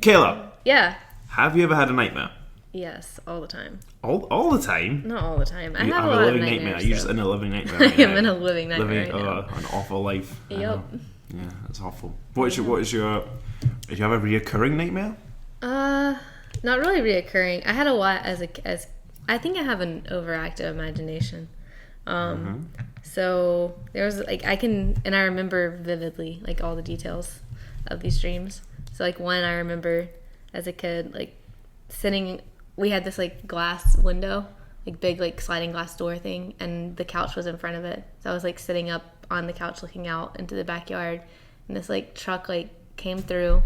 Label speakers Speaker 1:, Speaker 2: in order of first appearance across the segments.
Speaker 1: Kayla,
Speaker 2: Yeah.
Speaker 1: have you ever had a nightmare?
Speaker 2: Yes, all the time.
Speaker 1: All the time?
Speaker 2: Not all the time. I
Speaker 1: You
Speaker 2: have a
Speaker 1: have
Speaker 2: lot
Speaker 1: a
Speaker 2: of
Speaker 1: living
Speaker 2: nightmares.
Speaker 1: nightmare. You're just
Speaker 2: though.
Speaker 1: in a living nightmare.
Speaker 2: I
Speaker 1: Right
Speaker 2: am
Speaker 1: now.
Speaker 2: in a living nightmare
Speaker 1: Living
Speaker 2: right now.
Speaker 1: an awful life. I
Speaker 2: Yep.
Speaker 1: know. Yeah, that's awful. What is your? Do you have a reoccurring nightmare?
Speaker 2: Not really reoccurring. I had a lot as I think I have an overactive imagination. So there was I remember vividly like all the details of these dreams. So like one I remember as a kid like sitting. We had this like glass window, like big like sliding glass door thing, and the couch was in front of it. So I was like sitting up on the couch looking out into the backyard, and this like truck like came through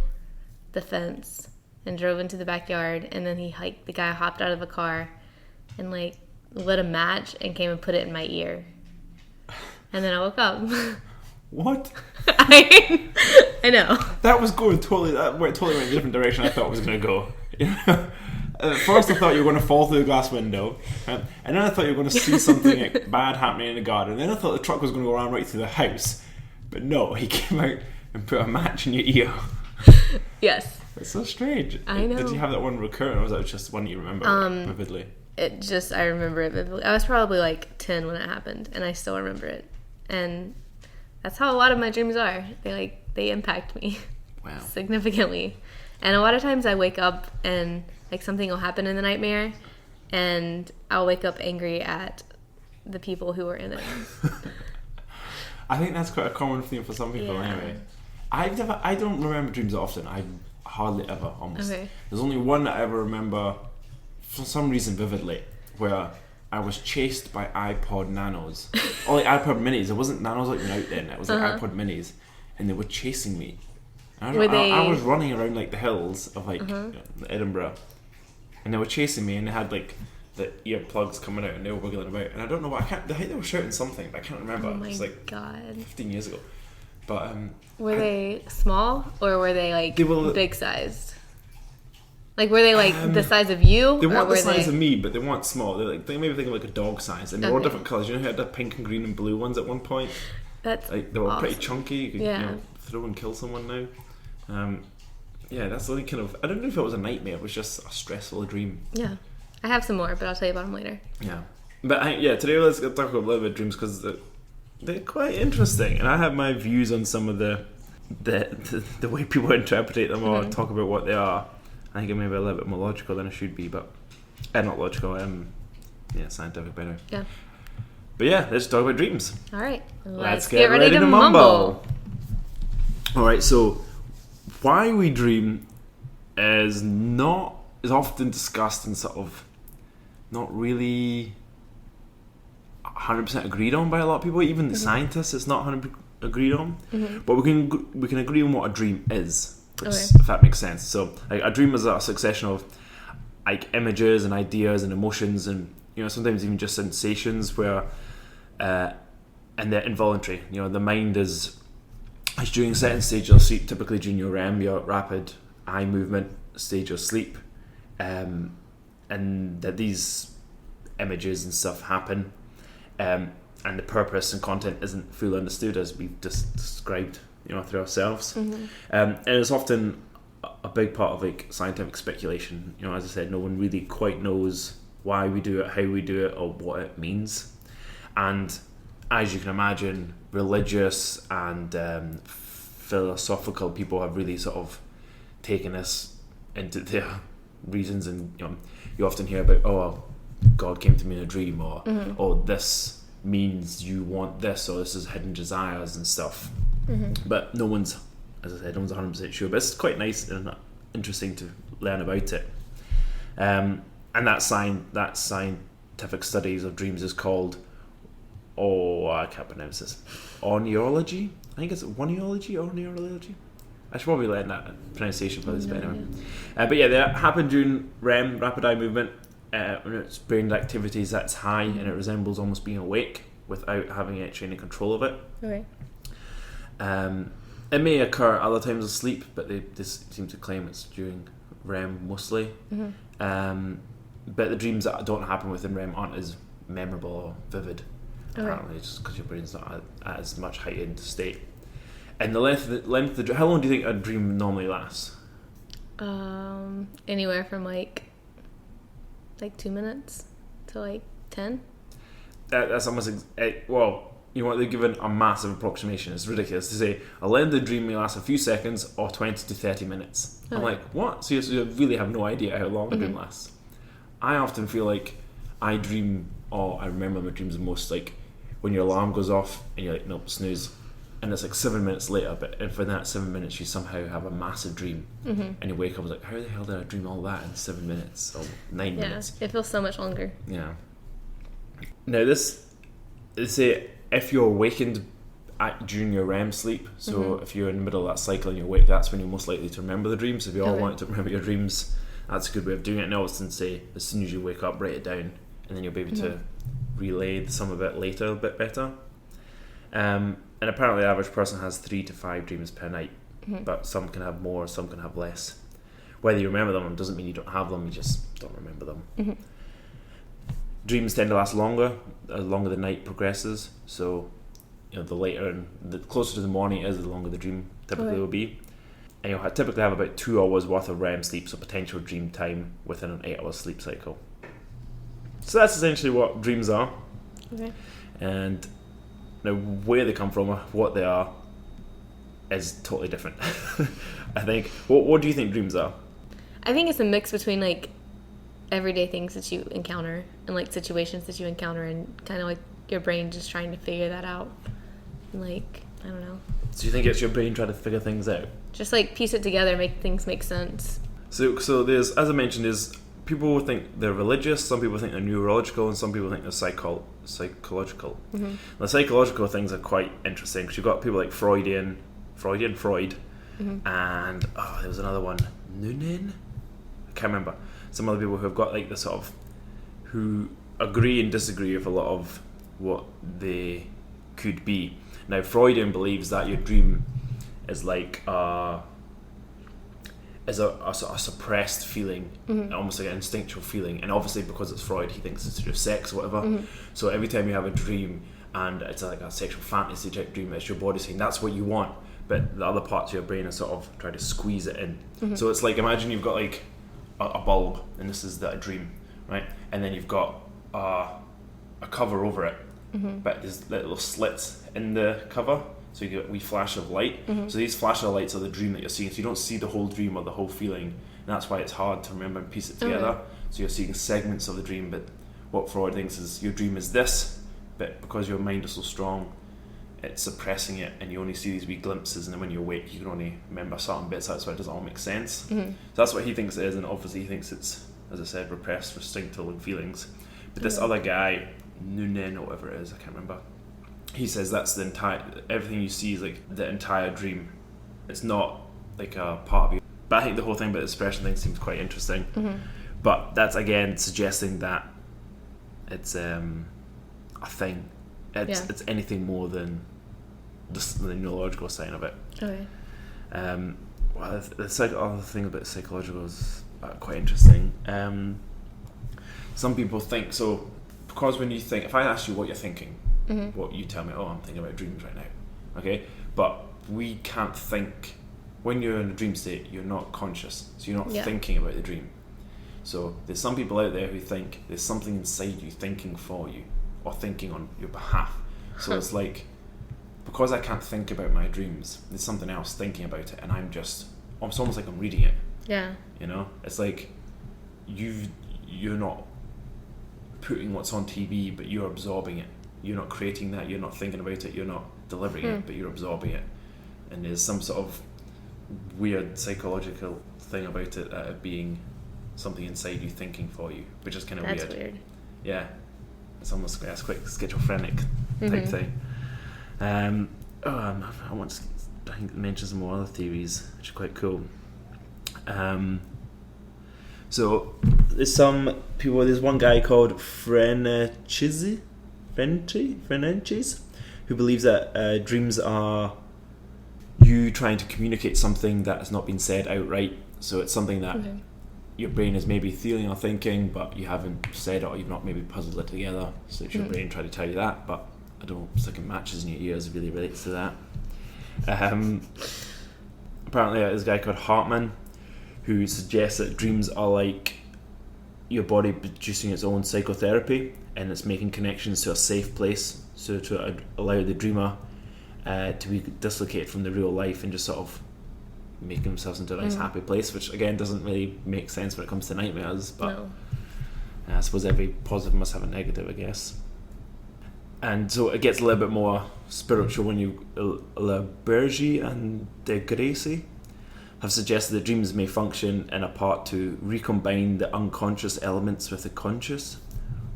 Speaker 2: the fence and drove into the backyard, and then the guy hopped out of a car and like lit a match and came and put it in my ear. And then I woke up.
Speaker 1: What?
Speaker 2: I know.
Speaker 1: That was going totally went in a different direction I thought it was going to go. At first I thought you were going to fall through the glass window, and then I thought you were going to see something like, bad happening in the garden, and then I thought the truck was going to go around right through the house. But no, he came out and put a match in your ear.
Speaker 2: Yes.
Speaker 1: It's so strange.
Speaker 2: I know.
Speaker 1: Did you have that one recurrent, or was that just one you remember vividly?
Speaker 2: I remember it vividly. I was probably like 10 when it happened, and I still remember it. And that's how a lot of my dreams are. They impact me.
Speaker 1: Wow.
Speaker 2: Significantly. And a lot of times I wake up and like something will happen in the nightmare, and I'll wake up angry at the people who were in it.
Speaker 1: I think that's quite a common theme for some people anyway. I don't remember dreams that often. I hardly ever, almost.
Speaker 2: Okay.
Speaker 1: There's only one that I ever remember for some reason vividly, where I was chased by iPod Nanos. Or like iPod Minis. It wasn't Nanos like out then. It was like iPod Minis. And they were chasing me. I was running around like the hills of like Edinburgh. And they were chasing me, and they had like the earplugs coming out, and they were wiggling about. And I don't know what, I think they were shouting something, but I can't remember.
Speaker 2: Oh my
Speaker 1: it was like
Speaker 2: God.
Speaker 1: 15 years ago. But
Speaker 2: were they small, or were they like big sized? Like were they like the size of you?
Speaker 1: They weren't the size of me, but they weren't small. They maybe think of like a dog size, and they were all different colours. You know, how had the pink and green and blue ones at one point.
Speaker 2: That's
Speaker 1: like they were
Speaker 2: awesome.
Speaker 1: Pretty chunky. You could throw and kill someone now. Yeah, that's the only kind of. I don't know if it was a nightmare. It was just a stressful dream.
Speaker 2: Yeah, I have some more, but I'll tell you about them later.
Speaker 1: Yeah, but today let's talk about a little bit of dreams, because they're quite interesting, and I have my views on some of the way people interpret them or talk about what they are. I think it may be a little bit more logical than it should be, but not logical. Scientific better.
Speaker 2: Yeah.
Speaker 1: But yeah, let's talk about dreams.
Speaker 2: All right,
Speaker 1: let's get ready to mumble. All right, so why we dream is often discussed and sort of not really 100% agreed on by a lot of people. Even the scientists, it's not 100% agreed on. But we can agree on what a dream is, if that makes sense. So like, a dream is a succession of like images and ideas and emotions, and sometimes even just sensations where and they're involuntary. The mind is during a certain stage of sleep, typically during your REM, your rapid eye movement stage of sleep, and that these images and stuff happen, and the purpose and content isn't fully understood, as we've just described through ourselves. And it's often a big part of like scientific speculation. As I said, no one really quite knows why we do it, how we do it, or what it means. And as you can imagine, religious and philosophical people have really sort of taken this into their reasons, and you often hear about, God came to me in a dream, or this means you want this, or this is hidden desires and stuff. But no one's, as I said, 100% sure, but it's quite nice and interesting to learn about it. And that scientific studies of dreams is called, I can't pronounce this, oneology. I think it's oneology. I should probably learn that pronunciation for this, but anyway. But yeah, they happen during REM, rapid eye movement, when it's brain activities that's high, and it resembles almost being awake without having actually any control of it.
Speaker 2: Okay.
Speaker 1: It may occur other times of sleep, but they seem to claim it's during REM mostly. But the dreams that don't happen within REM aren't as memorable or vivid, apparently, just because your brain's not at as much heightened state. And the length of the how long do you think a dream normally lasts?
Speaker 2: Anywhere from like 2 minutes to like 10.
Speaker 1: That's almost well. You know what, they're given a massive approximation. It's ridiculous to say a lengthy dream may last a few seconds or 20 to 30 minutes. I'm like, what? So you really have no idea how long a dream lasts. I often feel like I dream, or I remember my dreams the most, like when your alarm goes off and you're like, nope, snooze. And it's like 7 minutes later, but if in that 7 minutes you somehow have a massive dream and you wake up and like, how the hell did I dream all that in 7 minutes or 9 minutes?
Speaker 2: Yeah, it feels so much longer.
Speaker 1: Yeah. Now they say if you're awakened during your REM sleep, so if you're in the middle of that cycle and you're awake, that's when you're most likely to remember the dreams. If you all want to remember your dreams, that's a good way of doing it. And I often say, as soon as you wake up, write it down, and then you'll be able to relay some of it later a bit better. And apparently the average person has 3 to 5 dreams per night, but some can have more, some can have less. Whether you remember them doesn't mean you don't have them, you just don't remember them. Dreams tend to last longer as longer the night progresses, so you know, the later and the closer to the morning it is, the longer the dream typically will be. And you'll typically have about 2 hours worth of REM sleep, so potential dream time within an 8-hour sleep cycle. So that's essentially what dreams are.
Speaker 2: Okay.
Speaker 1: And now where they come from or what they are is totally different. I think. What do you think dreams are?
Speaker 2: I think it's a mix between like everyday things that you encounter and like situations that you encounter, and kind of like your brain just trying to figure that out. And, like, I don't know.
Speaker 1: So you think it's your brain trying to figure things out?
Speaker 2: Just like piece it together, make things make sense.
Speaker 1: So there's, as I mentioned, there's people think they're religious, some people think they're neurological, and some people think they're psychological. The psychological things are quite interesting because you've got people like Freud, and there was another one, Noonan? I can't remember. Some other people who have got like the sort of, who agree and disagree with a lot of what they could be. Now Freudian believes that your dream is like a suppressed feeling, almost like an instinctual feeling, and obviously because it's Freud, he thinks it's to do with sex or whatever. So every time you have a dream and it's like a sexual fantasy type dream, it's your body saying that's what you want, but the other parts of your brain are sort of trying to squeeze it in. So it's like, imagine you've got like a bulb, and this is a dream, right? And then you've got a cover over it, but there's little slits in the cover, so you get a wee flash of light. So these flash of lights are the dream that you're seeing, so you don't see the whole dream or the whole feeling, and that's why it's hard to remember and piece it together. So you're seeing segments of the dream, but what Freud thinks is your dream is this, but because your mind is so strong, it's suppressing it, and you only see these wee glimpses, and then when you awake you can only remember certain bits. That's why it doesn't all make sense. So that's what he thinks it is, and obviously he thinks it's, as I said, repressed, instinctual feelings. But this other guy, Noonan or whatever it is, I can't remember, he says that's the entire, everything you see is like the entire dream. It's not like a part of you. But I think the whole thing about the expression thing seems quite interesting. But that's again suggesting that it's a thing. It's anything more than just the neurological side of it.
Speaker 2: Okay.
Speaker 1: Well, the other thing about psychological is quite interesting. Some people think, so because when you think, if I ask you what you're thinking, what you tell me, oh, I'm thinking about dreams right now, okay? But we can't think, when you're in a dream state, you're not conscious, so you're not thinking about the dream. So there's some people out there who think there's something inside you thinking for you, or thinking on your behalf. So it's like, because I can't think about my dreams, there's something else thinking about it, and it's almost like I'm reading it.
Speaker 2: Yeah.
Speaker 1: You know, it's like you're not putting what's on TV, but you're absorbing it. You're not creating that. You're not thinking about it. You're not delivering it, but you're absorbing it. And there's some sort of weird psychological thing about it being something inside you thinking for you, which is kind of weird.
Speaker 2: That's weird.
Speaker 1: Yeah, it's almost quite schizophrenic type thing. I want to mention some more other theories, which are quite cool. So there's some people. There's one guy called Frenches, who believes that dreams are you trying to communicate something that has not been said outright. So it's something that your brain is maybe feeling or thinking, but you haven't said it, or you've not maybe puzzled it together. So it's your brain trying to tell you that, but I don't know, sticking matches in your ears really relates to that. Apparently there's a guy called Hartman who suggests that dreams are like your body producing its own psychotherapy, and it's making connections to a safe place, so to allow the dreamer to be dislocated from the real life and just sort of make themselves into a nice happy place, which again doesn't really make sense when it comes to nightmares, but
Speaker 2: No.
Speaker 1: I suppose every positive must have a negative, I guess. And so it gets a little bit more spiritual when you Bergy and De Gracie have suggested that dreams may function in a part to recombine the unconscious elements with the conscious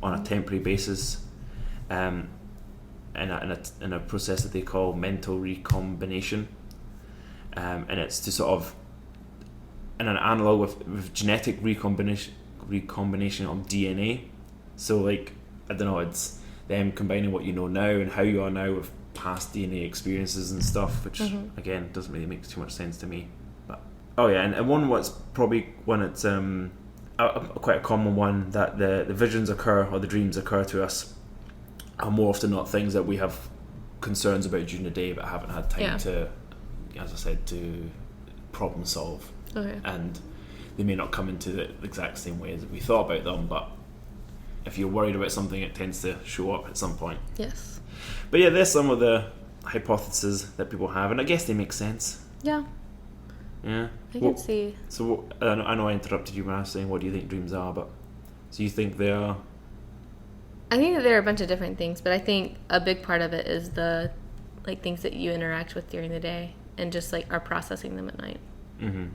Speaker 1: on a temporary basis, in a process that they call mental recombination, and it's to sort of, in an analogue with genetic recombination of DNA. So like, I don't know, it's them combining what you know now and how you are now with past DNA experiences and stuff, which again doesn't really make too much sense to me. But and one what's probably one it's quite a common one, that the visions occur, or the dreams occur to us, are more often not things that we have concerns about during the day but haven't had time to, as I said, to problem solve.
Speaker 2: Okay.
Speaker 1: And they may not come into the exact same way as we thought about them, but if you're worried about something, it tends to show up at some point.
Speaker 2: Yes.
Speaker 1: But yeah, there's some of the hypotheses that people have, and I guess they make sense.
Speaker 2: Yeah.
Speaker 1: Yeah.
Speaker 2: I can see.
Speaker 1: So I know I interrupted you when I was saying, what do you think dreams are? But so you think they are?
Speaker 2: I think that there are a bunch of different things, but I think a big part of it is the like things that you interact with during the day and just like are processing them at night.
Speaker 1: Mm-hmm.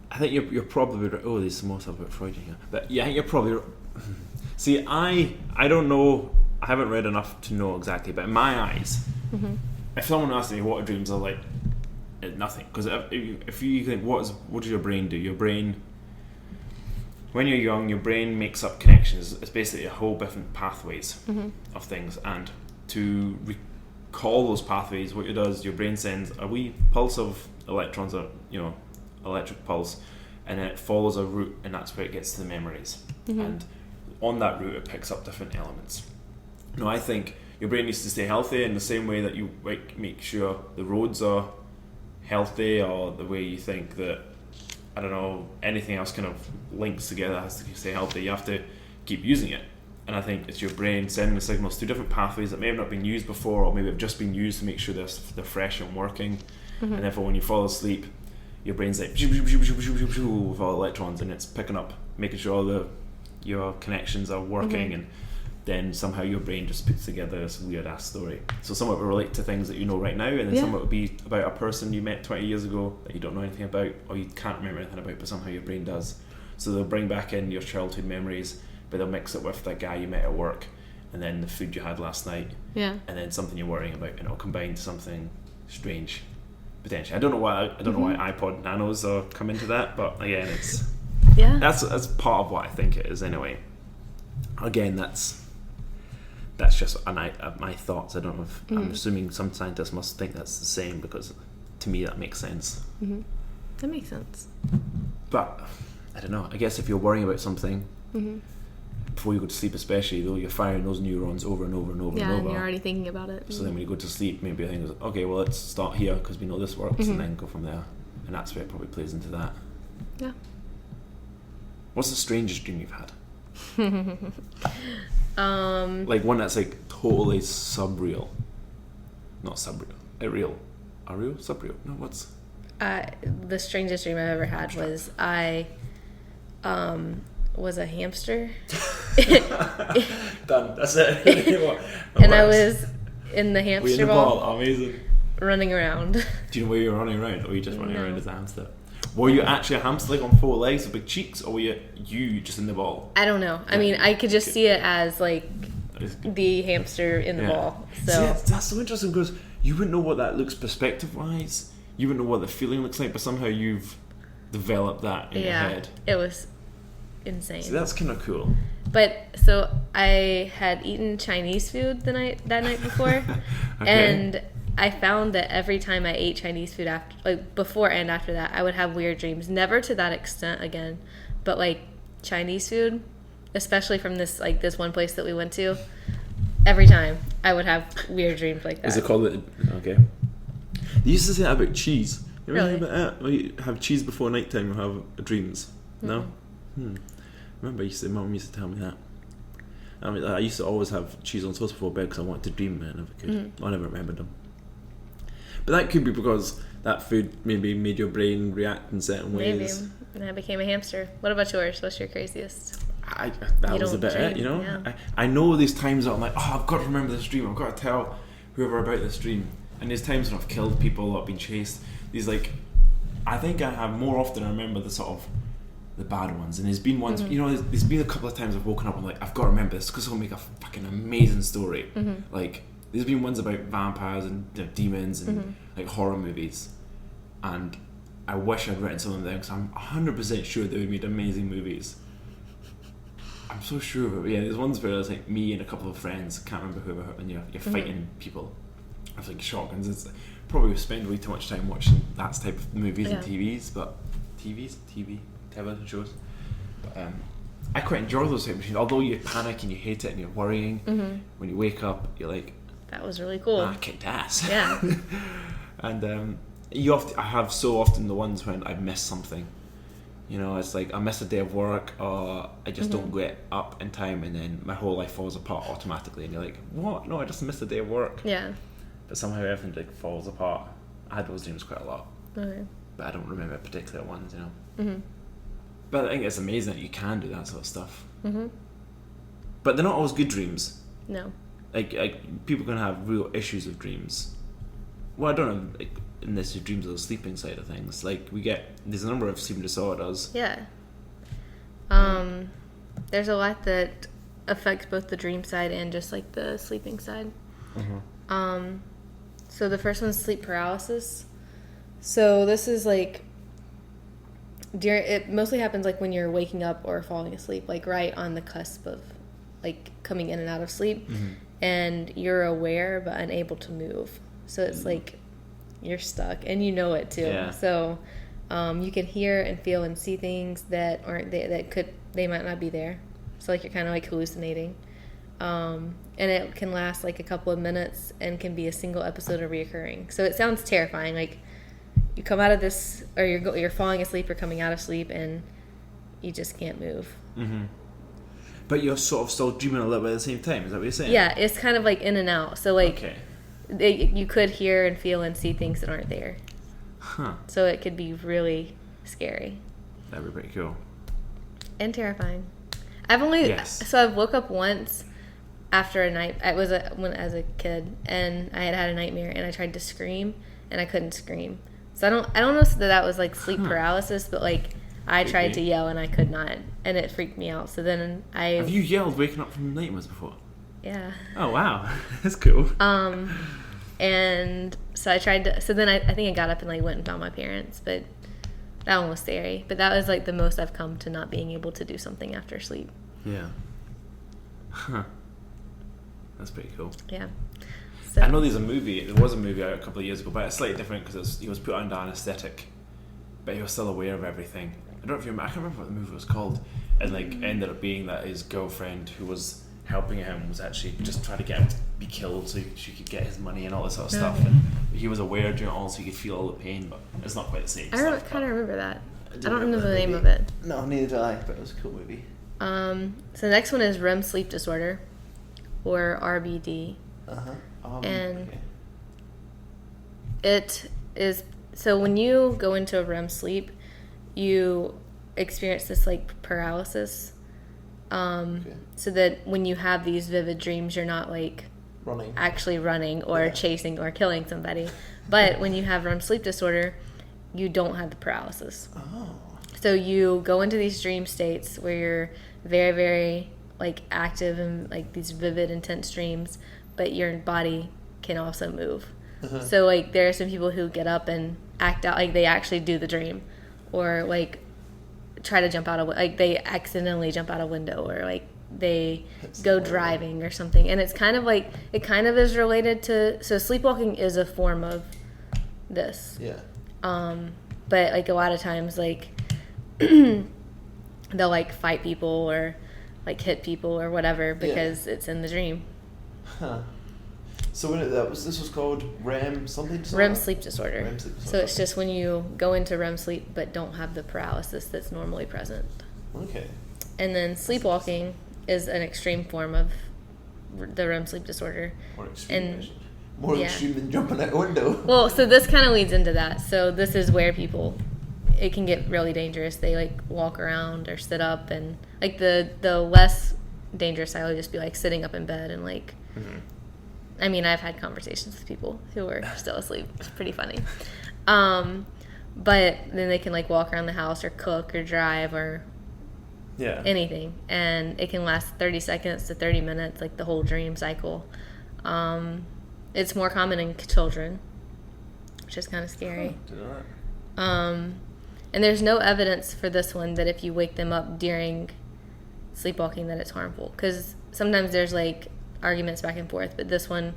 Speaker 1: I think you're probably right. Oh, there's some more stuff about Freud in here, but yeah, you're probably. See, I don't know. I haven't read enough to know exactly, but in my eyes, if someone asked me what are dreams, I'm like, nothing. Because if you think, what does your brain do? Your brain, when you're young, your brain makes up connections. It's basically a whole different pathways of things, and to recall those pathways, what it does, your brain sends a wee pulse of electrons, electric pulse, and then it follows a route, and that's where it gets to the memories. And on that route, it picks up different elements. Now, I think your brain needs to stay healthy in the same way that you make sure the roads are healthy, or the way you think that, I don't know, anything else kind of links together has to stay healthy. You have to keep using it. And I think it's your brain sending the signals through different pathways that may have not been used before, or maybe have just been used to make sure they're fresh and working. And therefore, when you fall asleep, your brain's like with all electrons, and it's picking up, making sure all your connections are working, and then somehow your brain just puts together this weird ass story. So some of it will relate to things that you know right now, and then some of it will be about a person you met 20 years ago that you don't know anything about, or you can't remember anything about, but somehow your brain does. So they'll bring back in your childhood memories, but they'll mix it with that guy you met at work, and then the food you had last night, and then something you're worrying about, and it'll combine to something strange. Potentially, I don't know why iPod Nanos come into that, but again, it's that's part of what I think it is anyway. Again, that's just my thoughts. I don't know if I'm assuming some scientists must think that's the same, because to me that makes sense.
Speaker 2: That makes sense.
Speaker 1: But I don't know. I guess if you're worrying about something before you go to sleep, especially though, you're firing those neurons over and over and over and over.
Speaker 2: And you're already thinking about it.
Speaker 1: So then when you go to sleep, maybe I think, okay, well, let's start here because we know this works, and then go from there. And that's where it probably plays into that.
Speaker 2: Yeah.
Speaker 1: What's the strangest dream you've had? Like one that's like totally subreal. Not subreal. Real. Subreal? No, what's...
Speaker 2: the strangest dream I've ever had was I was a hamster.
Speaker 1: Done. That's it.
Speaker 2: And I was in the hamster ball.
Speaker 1: Amazing.
Speaker 2: Running around.
Speaker 1: Do you know where you were running around, or were you just running around as a hamster? Were you actually a hamster, like on four legs with big cheeks, or were you just in the ball?
Speaker 2: I don't know. I mean, I could just see it as like the hamster in the ball. So
Speaker 1: see, that's so interesting, because you wouldn't know what that looks perspective-wise. You wouldn't know what the feeling looks like, but somehow you've developed that in your head.
Speaker 2: It was insane.
Speaker 1: See, that's kind of cool.
Speaker 2: But so I had eaten Chinese food that night before, and I found that every time I ate Chinese food after, like before and after that, I would have weird dreams. Never to that extent again, but like Chinese food, especially from this one place that we went to, every time I would have weird dreams like that.
Speaker 1: Is it called? Okay. They used to say that about cheese. You ever hear about that? Well, you have cheese before nighttime or have dreams? No? Remember, Mum used to tell me that. I mean, I used to always have cheese on toast before bed because I wanted to dream, and I never could. I never remembered them. But that could be because that food maybe made your brain react in certain ways.
Speaker 2: Maybe. And I became a hamster. What about yours? What's your craziest?
Speaker 1: That was a bit it, you know? Yeah. I know these times that I'm like, I've got to remember this dream. I've got to tell whoever about this dream. And there's times when I've killed people, I've been chased. These I think I have more often I remember the sort of the bad ones. And there's been ones, there's been a couple of times I've woken up and like, I've got to remember this because it'll make a fucking amazing story. Like, there's been ones about vampires and demons and like horror movies. And I wish I'd written some of them down because I'm 100% sure they would made amazing movies. I'm so sure of it. Yeah, there's ones where there's like me and a couple of friends, can't remember who, and you're fighting people with like shotguns. It's probably we spend way too much time watching that type of movies and television shows. But I quite enjoy those type of machines. Although you panic and you hate it and you're worrying, when you wake up, you're like,
Speaker 2: that was really cool.
Speaker 1: I kicked ass.
Speaker 2: Yeah.
Speaker 1: And I have so often the ones when I've missed something. You know, it's like I miss a day of work or I just don't get up in time and then my whole life falls apart automatically and you're like, what? No, I just missed a day of work.
Speaker 2: Yeah.
Speaker 1: But somehow everything like falls apart. I had those dreams quite a lot.
Speaker 2: Okay.
Speaker 1: But I don't remember particular ones, you know. But I think it's amazing that you can do that sort of stuff. But they're not always good dreams.
Speaker 2: No.
Speaker 1: Like people can have real issues with dreams. Well, I don't know, like, unless your dreams are the sleeping side of things. Like, there's a number of sleeping disorders.
Speaker 2: Yeah. There's a lot that affects both the dream side and just, like, the sleeping side. So the first one's sleep paralysis. So this is, like, it mostly happens, like, when you're waking up or falling asleep, like, right on the cusp of, like, coming in and out of sleep. And you're aware but unable to move. So it's, like, you're stuck and you know it too. Yeah. So you can hear and feel and see things that aren't there, they might not be there. So like you're kind of like hallucinating. And it can last like a couple of minutes and can be a single episode of reoccurring. So it sounds terrifying. Like you come out of this, or you're falling asleep or coming out of sleep and you just can't move.
Speaker 1: But you're sort of still dreaming a little bit at the same time. Is that what you're saying?
Speaker 2: Yeah, it's kind of like in and out. So like you could hear and feel and see things that aren't there. So it could be really scary.
Speaker 1: That'd be pretty cool.
Speaker 2: And terrifying. I've woke up once after a night. As a kid, and I had a nightmare, and I tried to scream, and I couldn't scream. So I don't know that was like sleep paralysis, but like I tried to yell and I could not, and it freaked me out. So then
Speaker 1: Have you yelled waking up from nightmares before?
Speaker 2: Yeah.
Speaker 1: Oh wow, that's cool.
Speaker 2: And so I tried to. So then I think I got up and like went and found my parents, but that one was scary. But that was like the most I've come to not being able to do something after sleep.
Speaker 1: Yeah. That's pretty cool.
Speaker 2: Yeah.
Speaker 1: So, I know there was a movie out a couple of years ago, but it's slightly different because he was put under anaesthetic, but he was still aware of everything. I can't remember what the movie was called, and like ended up being that his girlfriend who was helping him was actually just trying to get him to be killed so she could get his money and all this sort of stuff. And he was aware during it all, so he could feel all the pain, but it's not quite the same.
Speaker 2: I kind of remember that. I don't remember the name of it.
Speaker 1: No, neither do I, but it was a cool movie.
Speaker 2: So the next one is REM sleep disorder, or RBD. And it is, so when you go into a REM sleep, you experience this like paralysis. So that when you have these vivid dreams, you're not like actually running or chasing or killing somebody. But when you have REM sleep disorder, you don't have the paralysis. So you go into these dream states where you're very, very like active and like these vivid, intense dreams, but your body can also move. So like there are some people who get up and act out like they actually do the dream, or like try to jump out like they accidentally jump out a window, or like they go driving or something. And it's kind of like, it kind of is related to, so sleepwalking is a form of this. But like a lot of times like they'll like fight people or like hit people or whatever because it's in the dream.
Speaker 1: So when this was called REM something disorder?
Speaker 2: REM sleep disorder.
Speaker 1: REM sleep disorder.
Speaker 2: So it's just when you go into REM sleep but don't have the paralysis that's normally present.
Speaker 1: Okay.
Speaker 2: And then sleepwalking is an extreme form of the REM sleep disorder.
Speaker 1: More extreme. More extreme than jumping out a window.
Speaker 2: Well, so this kind of leads into that. So this is where it can get really dangerous. They like walk around or sit up, and like the less dangerous side would just be like sitting up in bed and like. Mm-hmm. I mean, I've had conversations with people who are still asleep. It's pretty funny. But then they can like walk around the house or cook or drive or anything, and it can last 30 seconds to 30 minutes, like the whole dream cycle. It's more common in children, which is kind of scary. And there's no evidence for this one that if you wake them up during sleepwalking that it's harmful, because sometimes there's like arguments back and forth, but this one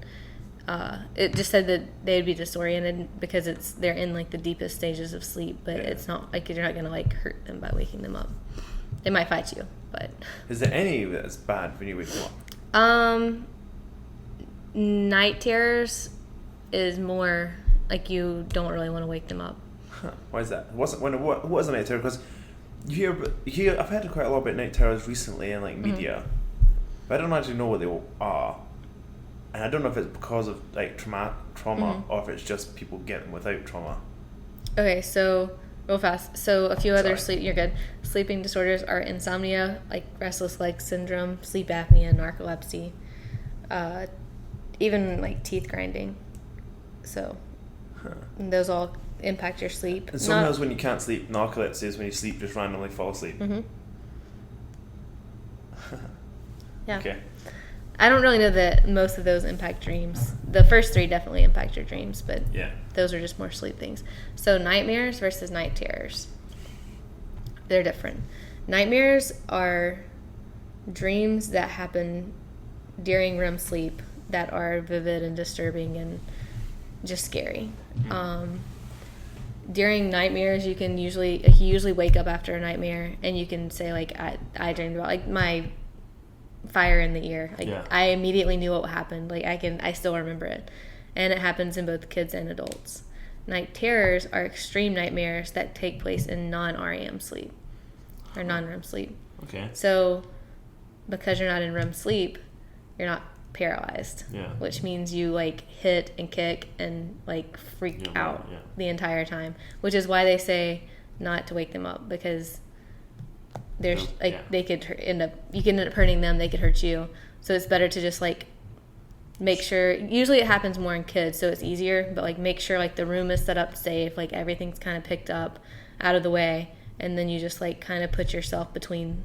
Speaker 2: it just said that they would be disoriented because they're in like the deepest stages of sleep, but it's not like you're not gonna like hurt them by waking them up. They might fight you, but
Speaker 1: is there any that's bad when you wake them up?
Speaker 2: Night terrors is more like you don't really want to wake them up.
Speaker 1: Huh. Why is that? What is a night terror? Because you hear I've heard quite a lot about night terrors recently in like media, but I don't actually know what they are, and I don't know if it's because of like trauma or if it's just people getting without trauma.
Speaker 2: Okay, so real fast. So a few other sleeping disorders are insomnia, like restless leg syndrome, sleep apnea, narcolepsy, even like teeth grinding. So those all impact your sleep.
Speaker 1: And sometimes when you can't sleep, narcolepsy is when you sleep just randomly fall asleep.
Speaker 2: Mm-hmm. Yeah.
Speaker 1: Okay.
Speaker 2: I don't really know that most of those impact dreams. The first three definitely impact your dreams, but those are just more sleep things. So nightmares versus night terrors. They're different. Nightmares are dreams that happen during REM sleep that are vivid and disturbing and just scary. Mm-hmm. During nightmares, you usually wake up after a nightmare and you can say like I dreamed about like my fire in the ear. Like I immediately knew what happened. Like I still remember it, and it happens in both kids and adults. Night terrors are extreme nightmares that take place in non-REM sleep or non-REM sleep.
Speaker 1: Okay.
Speaker 2: So because you're not in REM sleep, you're not paralyzed, which means you like hit and kick and like freak out the entire time, which is why they say not to wake them up, because there's they could end up hurting them, they could hurt you, so it's better to just like make sure. Usually it happens more in kids, so it's easier, but like make sure like the room is set up safe, like everything's kind of picked up out of the way, and then you just like kind of put yourself between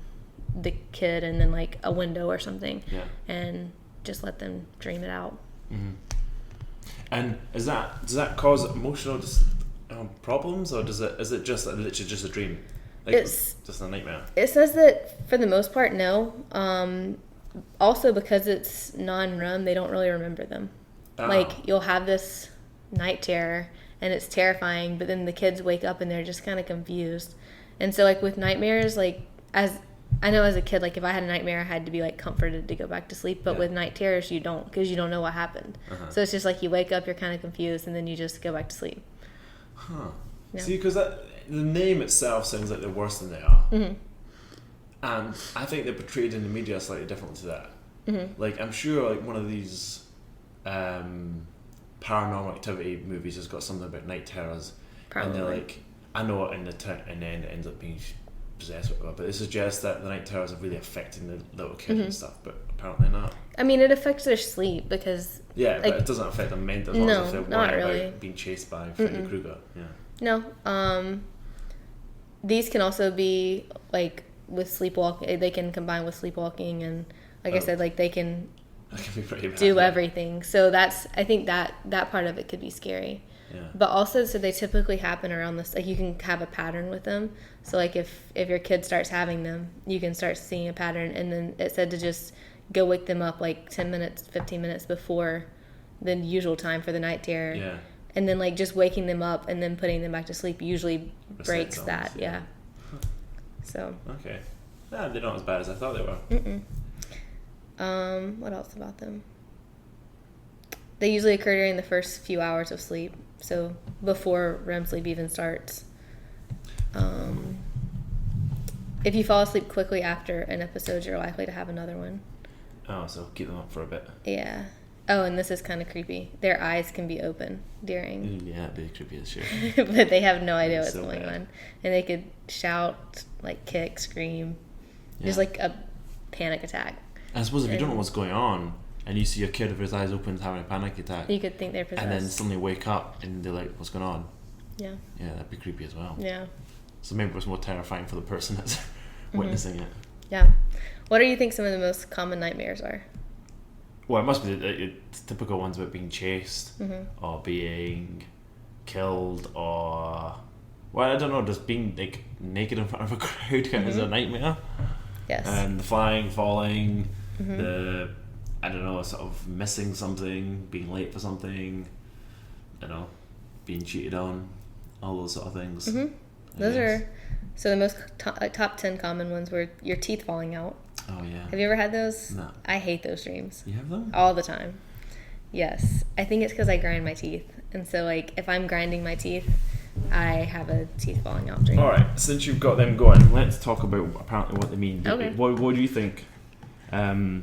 Speaker 2: the kid and then like a window or something and just let them dream it out.
Speaker 1: Mm-hmm. And does that cause emotional problems, or is it just literally just a dream? Like, it's just a nightmare. It
Speaker 2: says that for the most part, no. Also, because it's non-REM, they don't really remember them. Like you'll have this night terror and it's terrifying, but then the kids wake up and they're just kind of confused. And so like with nightmares, like as a kid, like if I had a nightmare, I had to be like comforted to go back to sleep. But with night terrors, you don't, because you don't know what happened. So it's just like you wake up, you're kind of confused, and then you just go back to sleep.
Speaker 1: Huh. Yeah. See, because the name itself sounds like they're worse than they are. Mm-hmm. And I think they're portrayed in the media slightly different to that. Mm-hmm. Like I'm sure like one of these paranormal activity movies has got something about night terrors. Probably. And they're like, I know in the end it ends up being possessed, but it suggests that the night terrors are really affecting the little kid and stuff, but apparently not. I mean, it affects their sleep because but it doesn't affect them mentally as long as they're worried about being chased by Freddy Krueger. No. These can also be like with sleepwalking. They can combine with sleepwalking, and like I said, like they can be pretty bad, do everything. So I think that part of it could be scary. Yeah. But also, so they typically happen around this, like you can have a pattern with them. So like if your kid starts having them, you can start seeing a pattern, and then it said to just go wake them up like 10 minutes, 15 minutes before the usual time for the night terror. Yeah. And then like just waking them up and then putting them back to sleep usually breaks that. Yeah. So. Okay. Yeah, they're not as bad as I thought they were. What else about them?
Speaker 2: They usually occur during the first few hours of sleep, so before REM sleep even starts. If you fall asleep quickly after an episode, you're likely to have another one.
Speaker 1: Oh, so keep them up for a bit.
Speaker 2: Yeah. Oh, and this is kind of creepy. Their eyes can be open during.
Speaker 1: Yeah, that'd be creepy as shit.
Speaker 2: But they have no idea what's
Speaker 1: So
Speaker 2: going
Speaker 1: bad.
Speaker 2: on. And they could shout, like kick, scream.
Speaker 1: Yeah.
Speaker 2: Just like a panic attack.
Speaker 1: I suppose if you don't know what's going on and you see a kid with his eyes open having a panic attack,
Speaker 2: You could think they're possessed.
Speaker 1: and then suddenly wake up and they're like, what's going on?
Speaker 2: Yeah.
Speaker 1: Yeah, that'd be creepy as well.
Speaker 2: Yeah.
Speaker 1: So maybe it's more terrifying for the person that's witnessing it.
Speaker 2: Yeah. What do you think some of the most common nightmares are?
Speaker 1: Well, it must be the typical ones about being chased or being killed or... Well, I don't know, just being like naked in front of a crowd kind of is a nightmare.
Speaker 2: Yes.
Speaker 1: And the flying, falling, the... I don't know, sort of missing something, being late for something, I don't know, being cheated on, all those sort of things.
Speaker 2: Those are... So the most top 10 common ones were your teeth falling out.
Speaker 1: Oh, yeah.
Speaker 2: Have you ever had those?
Speaker 1: No.
Speaker 2: I hate those dreams.
Speaker 1: You have them?
Speaker 2: All the time. Yes. I think it's because I grind my teeth. And so, like, if I'm grinding my teeth, I have a teeth falling out dream.
Speaker 1: Alright, since you've got them going, let's talk about apparently what they mean.
Speaker 2: Okay.
Speaker 1: What do you think the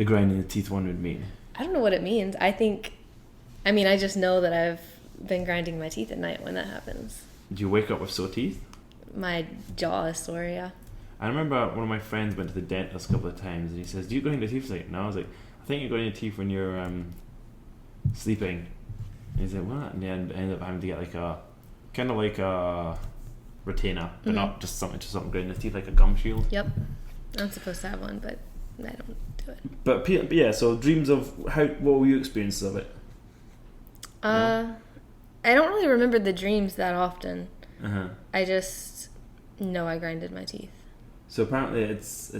Speaker 1: grinding the teeth one would mean?
Speaker 2: I don't know what it means. I just know that I've been grinding my teeth at night when that happens.
Speaker 1: Do you wake up with sore teeth?
Speaker 2: My jaw is sore, yeah.
Speaker 1: I remember one of my friends went to the dentist a couple of times and he says, do you grind your teeth? I was like, no. I was like, I think you're grinding your teeth when you're sleeping. And he's like, what? And then I ended up having to get like a kind of like a retainer, but not just something grinding the teeth, like a gum shield.
Speaker 2: Yep. I'm supposed to have one, but I don't do it.
Speaker 1: But yeah, so dreams of what were your experiences of it?
Speaker 2: I don't really remember the dreams that often.
Speaker 1: Uh-huh.
Speaker 2: I just know I grinded my teeth.
Speaker 1: So apparently it's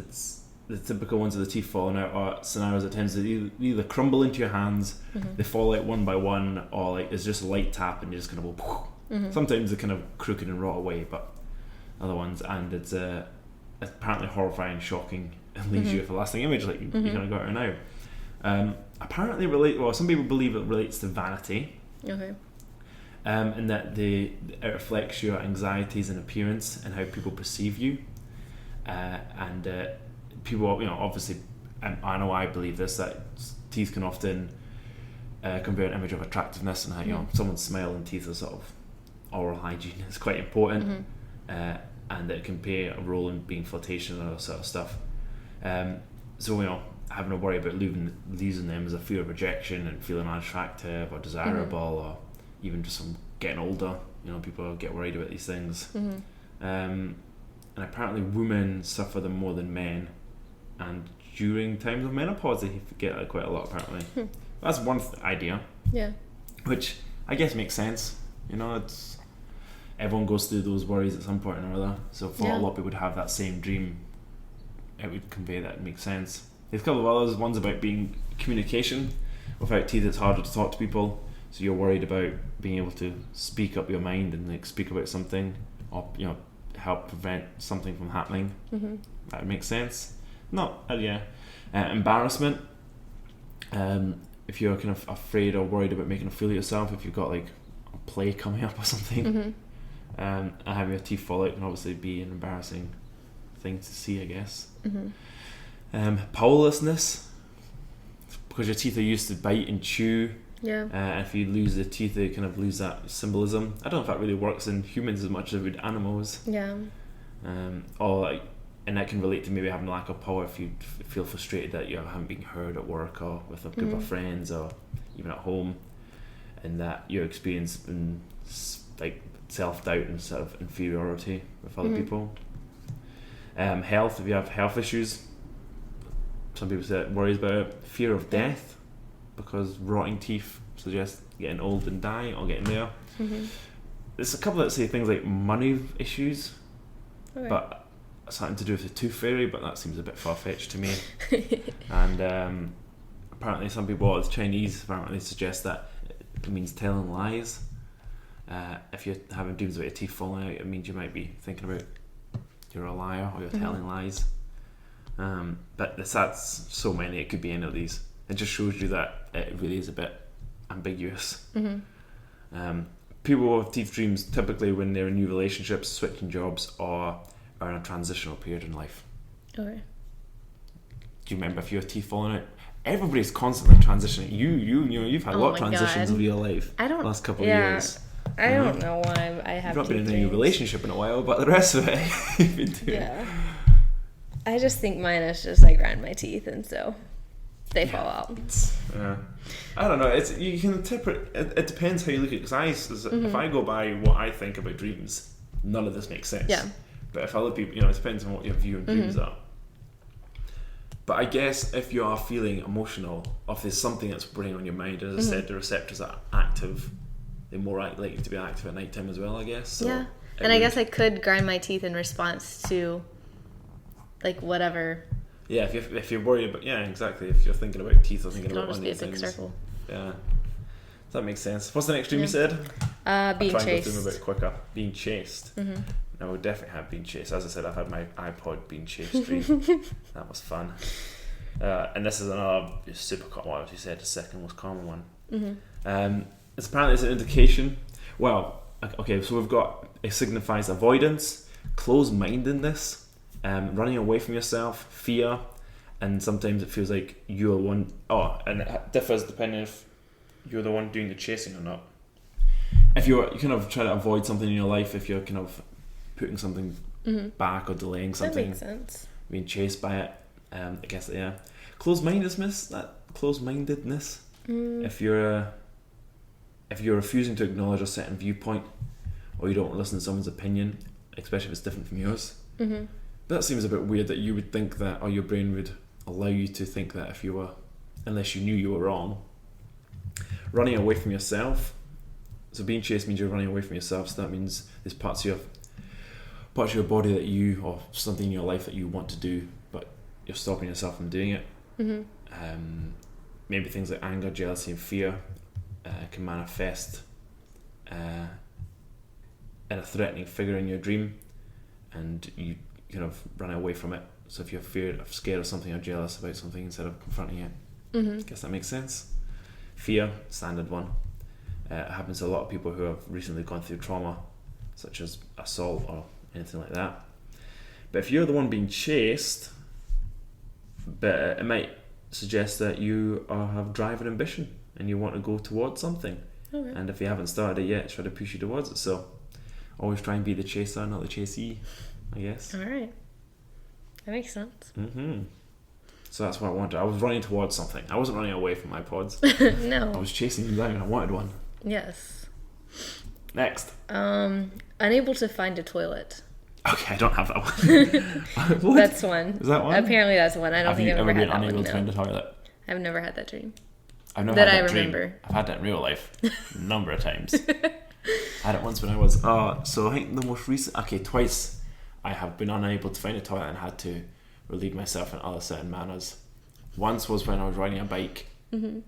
Speaker 1: the typical ones of the teeth falling out are scenarios that tends to either crumble into your hands, they fall out one by one, or like it's just a light tap and you just kind of go. Sometimes they're kind of crooked and rot away, but other ones, and it's apparently horrifying, shocking, and leaves you with a lasting image like you kind of got her now. Apparently some people believe it relates to vanity.
Speaker 2: Okay.
Speaker 1: And that it reflects your anxieties and appearance and how people perceive you. And people, obviously, I know I believe this, that teeth can often convey an image of attractiveness and how, someone's smile and teeth are sort of oral hygiene is quite important. And that it can play a role in being flirtatious and all that sort of stuff. So, having to worry about losing them is a fear of rejection and feeling unattractive or desirable or even just from getting older, people get worried about these things. And apparently women suffer them more than men, and during times of menopause they get it quite a lot apparently. That's one idea. Yeah. Which I guess makes sense. It's everyone goes through those worries at some point or another. So for a lot of people to have that same dream, it would convey that. It makes sense. There's a couple of others. One's about being communication. Without teeth, it's harder to talk to people. So you're worried about being able to speak up your mind and speak about something, or help prevent something from happening. That makes sense. Embarrassment. If you're kind of afraid or worried about making a fool of yourself, if you've got like a play coming up or something, and having your teeth fall out can obviously be an embarrassing thing to see, I guess. Powerlessness, because your teeth are used to bite and chew. And if you lose the teeth, they kind of lose that symbolism. I don't know if that really works in humans as much as it would animals. And that can relate to maybe having a lack of power if you feel frustrated that you haven't been heard at work or with a group of friends or even at home, and that you're experiencing like self-doubt and sort of inferiority with other people. Health, if you have health issues, some people say worries about it. Fear of death, because rotting teeth suggest getting old and dying or getting there. There's a couple that say things like money issues, but something to do with the tooth fairy, but that seems a bit far-fetched to me. And apparently some people, it's Chinese, apparently suggest that it means telling lies. If you're having dreams about your teeth falling out, it means you might be thinking about you're a liar or you're telling lies. But that's so many, it could be any of these. it just shows you that it really is a bit ambiguous.
Speaker 2: Mm-hmm.
Speaker 1: People with teeth dreams typically when they're in new relationships, switching jobs, or are in a transitional period in life.
Speaker 2: Okay.
Speaker 1: Do you remember if your teeth falling out? Everybody's constantly transitioning. You've had a lot of transitions of your life. Last couple of years.
Speaker 2: I don't know why I have.
Speaker 1: You've not been in a new relationship in a while, but the rest of it, you've been doing.
Speaker 2: Yeah. I just think mine is just I grind my teeth, and so they fall out.
Speaker 1: I don't know. You can interpret. It depends how you look at it. Because if I go by what I think about dreams, none of this makes sense.
Speaker 2: Yeah.
Speaker 1: But if other people, it depends on what your view on dreams are. But I guess if you are feeling emotional, or if there's something that's burning on your mind, as I said, the receptors are active. They're more likely to be active at night time as well, I guess. So
Speaker 2: yeah. And I guess I could grind my teeth in response to, like, whatever. Yeah,
Speaker 1: if you're worried about, exactly. If you're thinking about teeth or thinking about one of these things.
Speaker 2: It'll just be a big circle.
Speaker 1: Yeah. That makes sense. What's the next dream you said?
Speaker 2: Being chased.
Speaker 1: I'll try and go through them a bit quicker. Being chased. Mm-hmm. No, we definitely have been chased. As I said, I've had my iPod being chased dream. That was fun. And this is another super common one, as you said, the second most common one. Mm-hmm. It's apparently it's an indication. Well, okay, so we've got, it signifies avoidance, closed-mindedness, running away from yourself, fear, and sometimes it feels like you're one. Oh, and it differs depending if you're the one doing the chasing or not. If you kind of try to avoid something in your life, if you're kind of putting something back or delaying something,
Speaker 2: that makes sense.
Speaker 1: Being chased by it, I guess, yeah. Closed-mindedness. If you're refusing to acknowledge a certain viewpoint, or you don't listen to someone's opinion, especially if it's different from yours. Mm-hmm. That seems a bit weird that you would think that, or your brain would allow you to think that if you were, unless you knew you were wrong. Running away from yourself. So being chased means you're running away from yourself. So that means there's parts of your body that you, or something in your life that you want to do, but you're stopping yourself from doing it. Mm-hmm. Maybe things like anger, jealousy, and fear can manifest in a threatening figure in your dream, and you kind of run away from it. So if you're scared of something or jealous about something instead of confronting it, I guess that makes sense. Fear, standard one. It happens to a lot of people who have recently gone through trauma, such as assault or anything like that. But if you're the one being chased, it might suggest that you have drive and ambition and you want to go towards something. Okay. And if you haven't started it yet, try to push you towards it. So always try and be the chaser, not the chasee, I guess.
Speaker 2: Alright. That makes sense.
Speaker 1: Mm-hmm. So that's what I wanted. I was running towards something. I wasn't running away from my pods.
Speaker 2: No.
Speaker 1: I was chasing them down. I wanted one.
Speaker 2: Yes.
Speaker 1: Next.
Speaker 2: Unable to find a toilet.
Speaker 1: Okay, I don't have that one.
Speaker 2: That's one.
Speaker 1: Is that one?
Speaker 2: Apparently that's one. I don't think I've ever had that one.
Speaker 1: Unable to find a toilet?
Speaker 2: I've never had that dream.
Speaker 1: I've never
Speaker 2: that
Speaker 1: had
Speaker 2: I
Speaker 1: that
Speaker 2: remember.
Speaker 1: Dream. I've had that in real life a number of times. I had it once when I was so I think the most recent, twice I have been unable to find a toilet and had to relieve myself in other certain manners. Once was when I was riding a bike and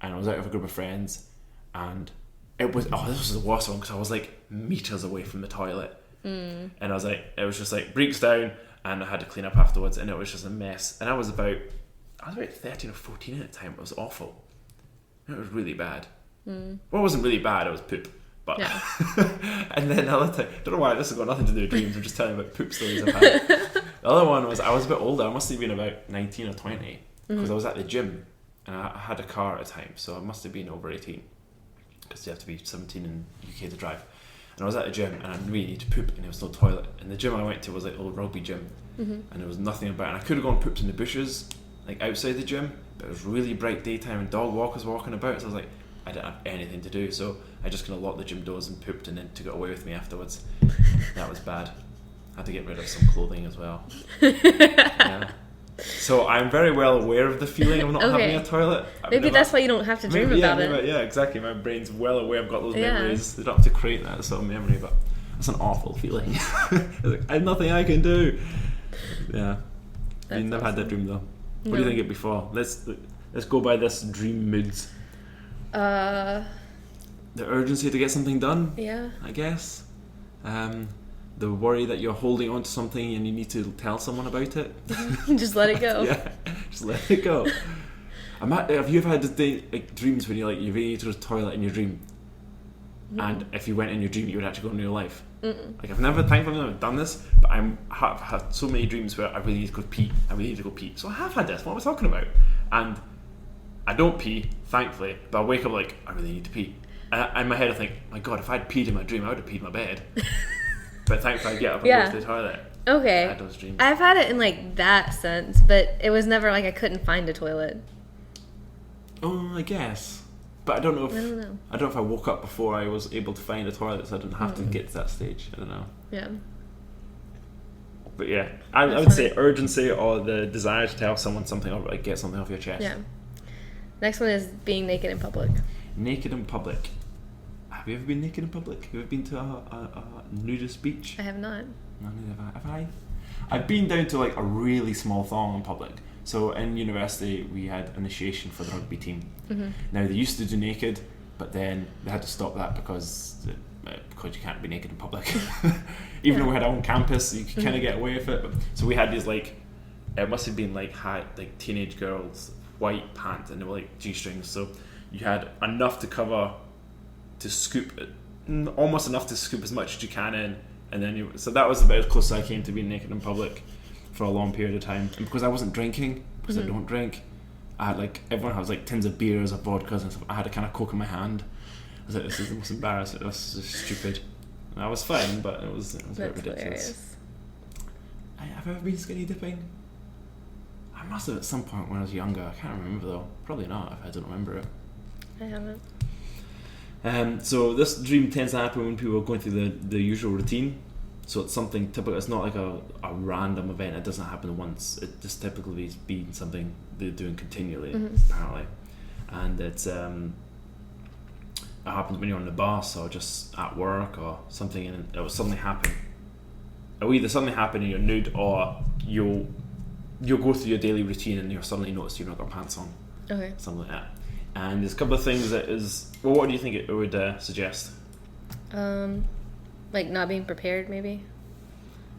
Speaker 1: I was out with a group of friends, and it was this was the worst one because I was like meters away from the toilet, and I was like, it was just like breaks down, and I had to clean up afterwards, and it was just a mess. And I was about 13 or 14 at the time. It was awful. It was really bad. Well, it wasn't really bad. It was poop. But yeah. And then the other time, don't know why this has got nothing to do with dreams. I'm just telling you about poop stories I've had. The other one was I was a bit older. I must have been about 19 or 20 because I was at the gym and I had a car at the time, so I must have been over 18 because you have to be 17 in UK to drive. And I was at the gym and I really needed to poop and there was no toilet. And the gym I went to was like an old rugby gym, and there was nothing about it. And I could have gone and pooped in the bushes, like outside the gym, but it was really bright daytime and dog walkers walking about, so I was like, I didn't have anything to do, so I just kind of locked the gym doors and pooped and then took it away with me afterwards. That was bad. I had to get rid of some clothing as well. Yeah. So I'm very well aware of the feeling of not having a toilet.
Speaker 2: Maybe that's why you don't have to dream about it.
Speaker 1: Yeah, exactly. My brain's well aware I've got those memories. They don't have to create that sort of memory, but that's an awful feeling. I have nothing I can do. Yeah. I've never had that dream though. What do you think it before? Let's go by this dream moods. The urgency to get something done. Yeah. I guess. The worry that you're holding on to something and you need to tell someone about it.
Speaker 2: Just let it go.
Speaker 1: Yeah. Just let it go. Have you ever had dreams when you've been to the toilet in your dream, and if you went in your dream, you would actually go in real life? Like I've never done this, but have had so many dreams where I really need to go pee. So I have had this. What am I talking about? And I don't pee, thankfully, but I wake up like I really need to pee. And in my head I think, my God, if I'd peed in my dream, I would have peed in my bed. But thankfully I get up and go to the toilet.
Speaker 2: Okay.
Speaker 1: I had those dreams.
Speaker 2: I've had it in like that sense, but it was never like I couldn't find a toilet.
Speaker 1: Oh, I guess. But I don't know if
Speaker 2: I don't know
Speaker 1: if I woke up before I was able to find a toilet, so I didn't have to get to that stage. I don't know.
Speaker 2: Yeah.
Speaker 1: But yeah, I would say urgency or the desire to tell someone something or like get something off your chest.
Speaker 2: Yeah. Next one is being naked in public.
Speaker 1: Naked in public. Have you ever been naked in public? Have you ever been to a nudist beach?
Speaker 2: I have not.
Speaker 1: No, neither have I. I've been down to like a really small thong in public. So in university we had initiation for the rugby team. Now they used to do naked, but then they had to stop that because you can't be naked in public. Even though we had our own campus, you could kind of get away with it. But, so we had these like, it must have been like teenage girls, white pants, and they were like G-strings. So you had enough to cover, to scoop, almost enough to scoop as much as you can in, and then so that was about as close as I came to being naked in public for a long period of time. And because I wasn't drinking, because I don't drink, I had everyone has tins of beers or vodkas and stuff. I had a kind of Coke in my hand. I was like, this is the most embarrassing. This is stupid. And I was fine, but it was very ridiculous.
Speaker 2: Hilarious.
Speaker 1: Have I ever been skinny dipping? I must have at some point when I was younger. I can't remember though. Probably not if I don't remember it.
Speaker 2: I haven't.
Speaker 1: So this dream tends to happen when people are going through the usual routine. So it's something typical. It's not like a random event. It doesn't happen once. It just typically is being something they're doing continually, apparently. And it happens when you're on the bus or just at work or something, and it will suddenly happen. It'll either suddenly happen and you're nude, or you'll go through your daily routine and you'll suddenly notice you've not got pants on.
Speaker 2: Okay.
Speaker 1: Something like that. And there's a couple of things that is. Well, what do you think it would suggest?
Speaker 2: Like not being prepared, maybe.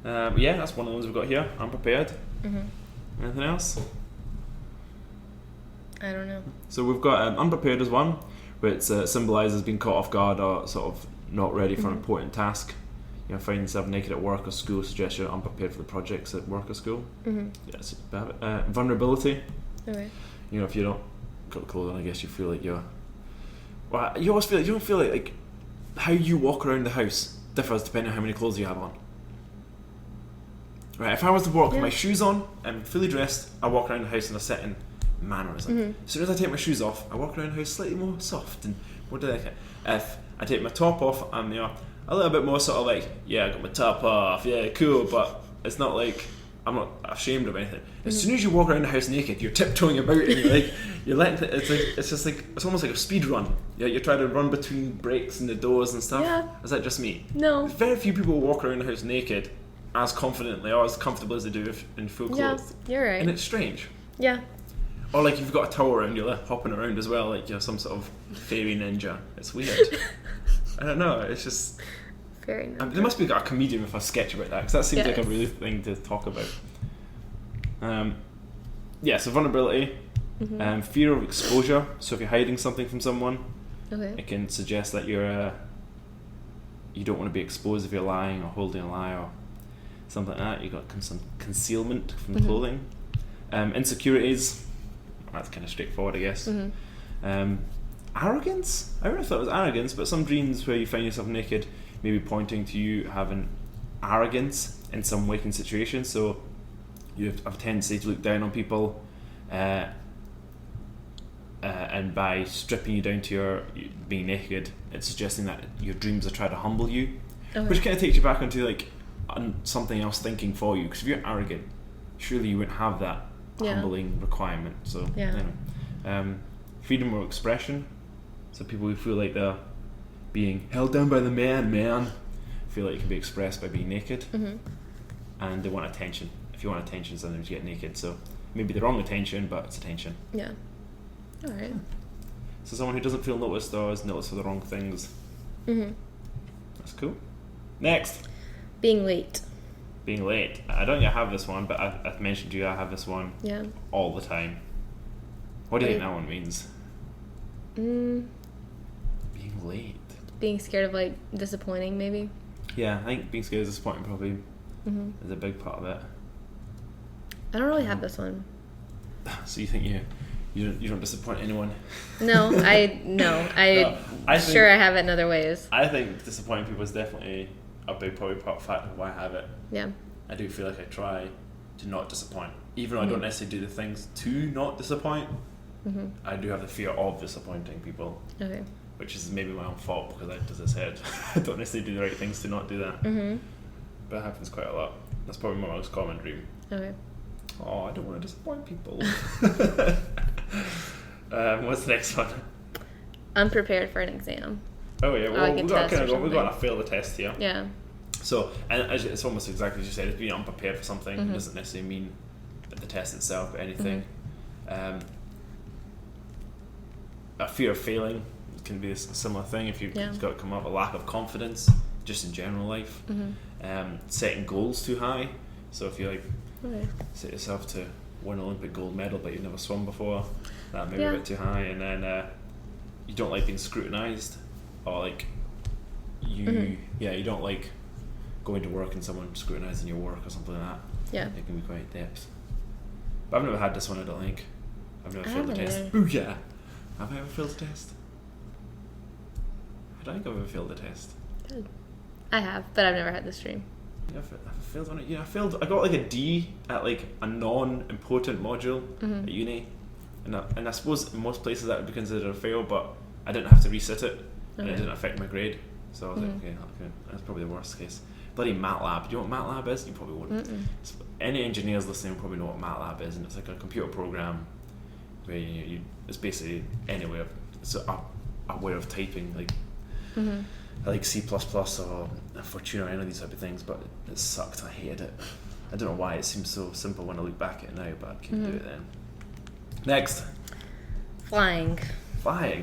Speaker 1: Yeah, that's one of the ones we've got here. Unprepared. Anything else?
Speaker 2: I don't know.
Speaker 1: So we've got unprepared as one, which symbolises being caught off guard or sort of not ready for an important task. You know, finding yourself naked at work or school suggests you're unprepared for the projects at work or school. Yes, vulnerability.
Speaker 2: Okay.
Speaker 1: You know, if you don't got clothing, I guess you feel like you're. Well, you always feel like you don't feel like how you walk around the house differs depending on how many clothes you have on. Right, if I was to walk with my shoes on and fully dressed, I walk around the house in a certain mannerism. As soon as I take my shoes off, I walk around the house slightly more soft and more delicate. If I take my top off, I'm a little bit more sort of like, yeah, I got my top off, yeah, cool, but it's not like I'm not ashamed of anything. As soon as you walk around the house naked, you're tiptoeing about and you're letting it's almost like a speed run. Yeah, you're trying to run between breaks and the doors and stuff.
Speaker 2: Yeah.
Speaker 1: Is that just me?
Speaker 2: No.
Speaker 1: Very few people walk around the house naked as confidently or as comfortable as they do in full clothes.
Speaker 2: Yeah, you're right.
Speaker 1: And it's strange.
Speaker 2: Yeah.
Speaker 1: Or like you've got a towel around, you're hopping around as well, like you're some sort of fairy ninja. It's weird. I don't know, it's just...
Speaker 2: Very ninja.
Speaker 1: There must be a comedian with a sketch about that, because that seems like a really thing to talk about. So vulnerability, fear of exposure. So if you're hiding something from someone, it can suggest that you don't want to be exposed if you're lying or holding a lie or something like that. You've got some concealment from clothing. Insecurities, that's kind of straightforward, I guess. Arrogance, I really thought it was arrogance, but some dreams where you find yourself naked maybe pointing to you having arrogance in some waking situation. So you have a tendency to look down on people, and by stripping you down to your being naked, it's suggesting that your dreams are trying to humble you, which kind of takes you back into something else thinking for you. Because if you're arrogant, surely you wouldn't have that humbling requirement. So freedom of expression. So people who feel like they're being held down by the man feel like it can be expressed by being naked, and they want attention. If you want attention, sometimes you get naked. So maybe the wrong attention, but it's attention. Yeah.
Speaker 2: All right.
Speaker 1: So someone who doesn't feel noticed or is noticed for the wrong things. That's cool. Next.
Speaker 2: Being late.
Speaker 1: Being late. I don't think I have this one, but I've mentioned to you I have this one all the time. What do you think that one means?
Speaker 2: Mm,
Speaker 1: Being late.
Speaker 2: being scared of like disappointing, maybe.
Speaker 1: Yeah, I think being scared of disappointing probably is a big part of it.
Speaker 2: I don't really have this one.
Speaker 1: So you think you don't disappoint anyone?
Speaker 2: No, I have it in other ways.
Speaker 1: I think disappointing people is definitely a big probably part factor of why I have it.
Speaker 2: Yeah.
Speaker 1: I do feel like I try to not disappoint, even though I don't necessarily do the things to not disappoint. I do have the fear of disappointing people.
Speaker 2: Okay.
Speaker 1: Which is maybe my own fault because, as I said, I don't necessarily do the right things to not do that. But it happens quite a lot. That's probably my most common dream.
Speaker 2: Okay.
Speaker 1: Oh, I don't want to disappoint people. What's the next one?
Speaker 2: Unprepared for an exam.
Speaker 1: Oh yeah, well, we've got to fail the test here.
Speaker 2: Yeah.
Speaker 1: So, and it's almost exactly as you said. It's being unprepared for something. It doesn't necessarily mean the test itself, but anything. A fear of failing can be a similar thing. If you've got to come up, a lack of confidence, just in general life. Setting goals too high. So if you set yourself to win an Olympic gold medal, but you've never swum before, that may be a bit too high. And then you don't like being scrutinized, or like you don't like going to work and someone scrutinizing your work or something like that. Yeah, it can be quite depth. But I've never had this one. I don't think I've never failed the test. Booyah! Have I ever failed the test? I don't think I've ever failed the test.
Speaker 2: Good. I have, but I've never had this dream.
Speaker 1: Yeah, I've failed on it. Yeah, I got like a D at like a non-important module at uni, and I suppose in most places that would be considered a fail, but I didn't have to resit it, and it didn't affect my grade. So I was like, okay, that's probably the worst case. Bloody MATLAB. Do you know what MATLAB is? You probably wouldn't. Any engineers listening probably know what MATLAB is, and it's like a computer program where it's basically it's a way of typing like C++ or Fortuna or any of these type of things, but it sucked. I hated it. I don't know why. It seems so simple when I look back at it now, but I couldn't do it then. Next.
Speaker 2: Flying.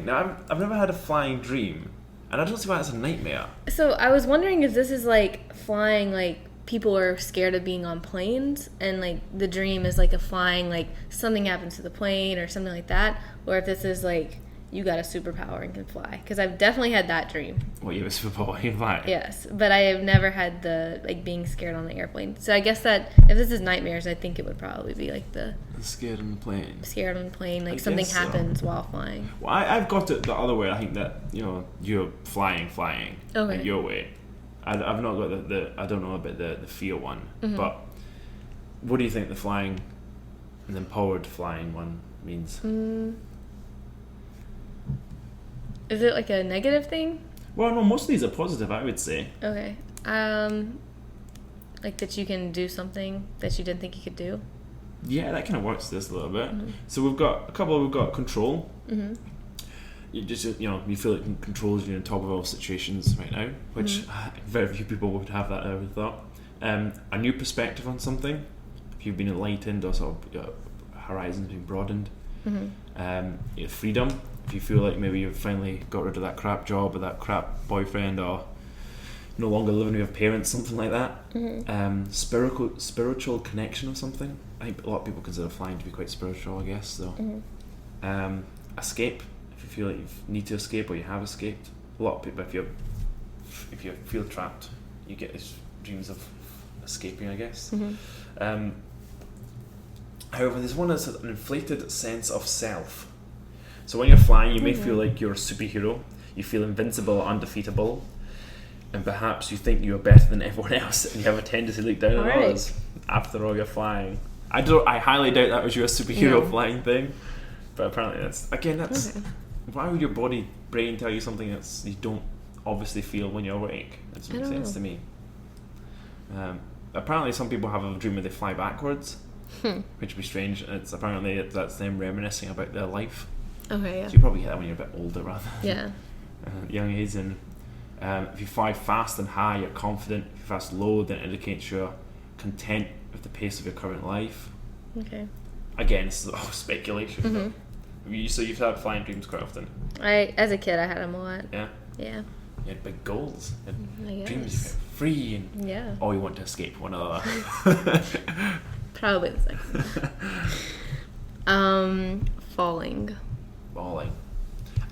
Speaker 1: Now, I've never had a flying dream, and I don't see why it's a nightmare.
Speaker 2: So I was wondering if this is like flying, like people are scared of being on planes, and like the dream is like a flying, like something happens to the plane or something like that, or if this is like you got a superpower and can fly. Because I've definitely had that dream.
Speaker 1: Well, you have a superpower and you can fly.
Speaker 2: Yes, but I have never had the like being scared on the airplane. So I guess that if this is nightmares, I think it would probably be like the
Speaker 1: scared on the plane.
Speaker 2: Scared on the plane, like something happens while flying.
Speaker 1: Well, I've got it the other way. I think that you're flying, like your way. I've not got the I don't know about the fear one, but what do you think the flying and empowered flying one means?
Speaker 2: Is it like a negative thing?
Speaker 1: Well, no, most of these are positive, I would say.
Speaker 2: Okay. Like that you can do something that you didn't think you could do?
Speaker 1: Yeah, that kind of works this a little bit. So we've got control. You just, you feel like it controls you on top of all situations right now, which very few people would have that, I would have thought. A new perspective on something, if you've been enlightened or sort of horizons being broadened. Freedom, if you feel like maybe you've finally got rid of that crap job or that crap boyfriend, or no longer living with your parents, something like that. Spiritual connection or something. I think a lot of people consider flying to be quite spiritual, I guess. So, escape. If you feel like you need to escape or you have escaped. A lot of people, if you feel trapped, you get these dreams of escaping, I guess. However, there's one that's an inflated sense of self. So when you're flying, you may feel like you're a superhero. You feel invincible or undefeatable. And perhaps you think you're better than everyone else, and you have a tendency to look down on others. After all, you're flying. I highly doubt that was your superhero flying thing. But apparently that's why would your brain tell you something that you don't obviously feel when you're awake? That doesn't make sense to me. Apparently some people have a dream where they fly backwards. Which would be strange. It's apparently that's them reminiscing about their life. Okay, yeah. So you probably get that when you're a bit older rather than young age. And if you fly fast and high, you're confident. If you fly low, then it indicates you're content with the pace of your current life. Okay. Again, this is all speculation. So you've had flying dreams quite often.
Speaker 2: As a kid, I had them a lot. Yeah. Yeah.
Speaker 1: You had big goals. You had dreams. You get free and you want to escape one another.
Speaker 2: Probably the second. Falling.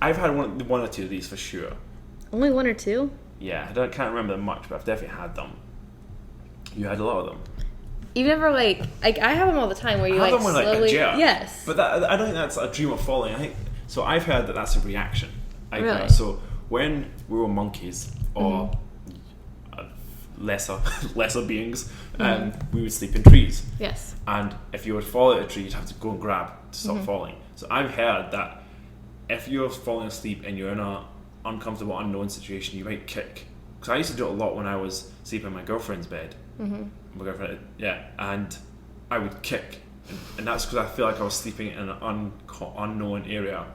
Speaker 1: I've had one or two of these for sure.
Speaker 2: Only one or two?
Speaker 1: Yeah, can't remember them much, but I've definitely had them. You had a lot of them.
Speaker 2: You've never like I have them all the time where you
Speaker 1: I have
Speaker 2: like
Speaker 1: them when,
Speaker 2: slowly. Yes.
Speaker 1: But I don't think that's a dream of falling. I think so. I've heard that that's a reaction.
Speaker 2: Really?
Speaker 1: So when we were monkeys or lesser beings, we would sleep in trees.
Speaker 2: Yes.
Speaker 1: And if you would fall out of a tree, you'd have to go and grab to stop falling. So I've heard that if you're falling asleep and you're in an uncomfortable, unknown situation, you might kick. Because I used to do it a lot when I was sleeping in my girlfriend's bed. My girlfriend, and I would kick. And that's because I feel like I was sleeping in an unknown area.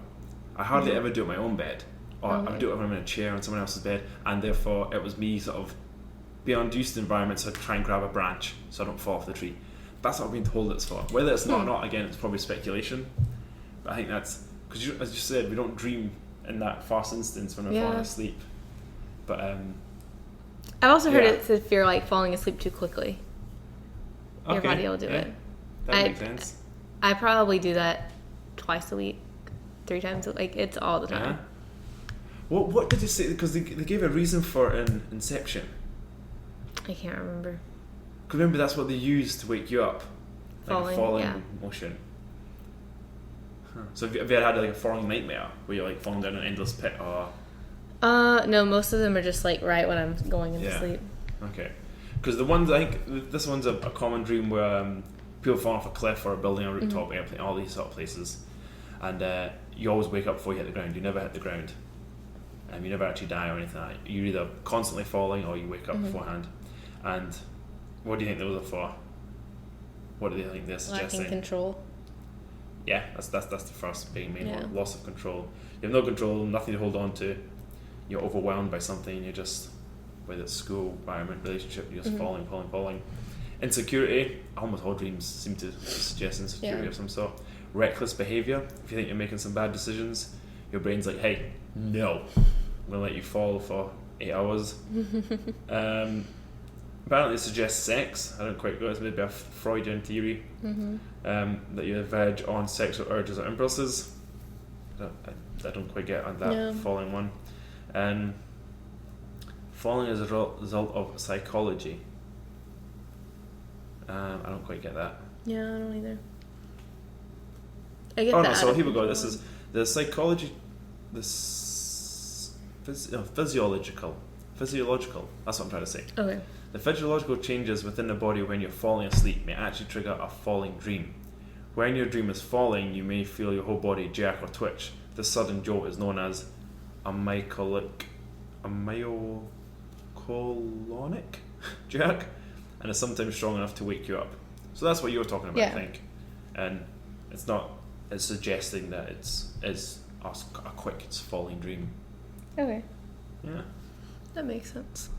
Speaker 1: I hardly ever do it in my own bed. Or I would do it when I'm in a chair on someone else's bed. And therefore, it was me sort of being unused to environments, so I'd try and grab a branch so I don't fall off the tree. That's what I've been told it's for. Whether it's not or not, again, it's probably speculation. But I think that's... Because as you said, we don't dream in that first instance when we're falling asleep. But...
Speaker 2: I've also heard it's if you're like falling asleep too quickly. Your body will do it.
Speaker 1: That makes sense.
Speaker 2: I probably do that twice a week, 3 times a week. Like, it's all the time.
Speaker 1: What did you say? Because they gave a reason for Inception.
Speaker 2: I can't remember.
Speaker 1: Because remember, that's what they used to wake you up. Like a falling motion. So have you ever had like a falling nightmare where you're like falling down an endless pit or...
Speaker 2: No, most of them are just like right when I'm going into sleep.
Speaker 1: Okay. Because the ones, I think this one's a common dream where people fall off a cliff or a building, a rooftop, airplane, all these sort of places. And you always wake up before you hit the ground. You never hit the ground. You never actually die or anything like that. You're either constantly falling or you wake up beforehand. And what do you think those are for? What do they think they're suggesting?
Speaker 2: Lacking control.
Speaker 1: Yeah, that's the first big main one. Loss of control. You have no control, nothing to hold on to. You're overwhelmed by something. You're just, whether it's school, environment, relationship, you're just falling. Insecurity. Almost all dreams seem to suggest insecurity of some sort. Reckless behaviour. If you think you're making some bad decisions, your brain's like, hey, no, I'm going to let you fall for 8 hours. Apparently it suggests sex. I don't quite know. It's maybe a Freudian theory that you verge on sexual urges or impulses. I don't quite get on that falling one. And falling is a result of psychology. I don't quite get that.
Speaker 2: Yeah, I don't either. I get that.
Speaker 1: So here we go. This is the psychology. Physiological. That's what I'm trying to say. Okay. The physiological changes within the body when you're falling asleep may actually trigger a falling dream. When your dream is falling, you may feel your whole body jerk or twitch. This sudden jolt is known as a myoclonic jerk, and is sometimes strong enough to wake you up. So that's what you were talking about, I think. And it's suggesting that it's a quick, falling dream.
Speaker 2: Okay.
Speaker 1: Yeah.
Speaker 2: That makes sense.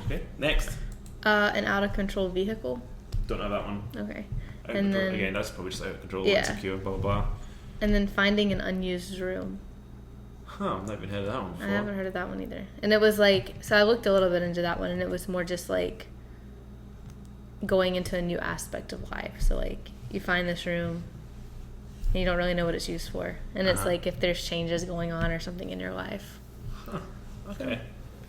Speaker 1: Okay, next.
Speaker 2: An out of control vehicle.
Speaker 1: Don't have that one.
Speaker 2: Okay.
Speaker 1: And then, again, that's probably just out of control, insecure, blah blah blah.
Speaker 2: And then finding an unused room.
Speaker 1: I've not even heard of that one before.
Speaker 2: I haven't heard of that one either. And it was like, so I looked a little bit into that one, and it was more just like going into a new aspect of life. So like, you find this room, and you don't really know what it's used for. And it's like if there's changes going on or something in your life.
Speaker 1: Okay.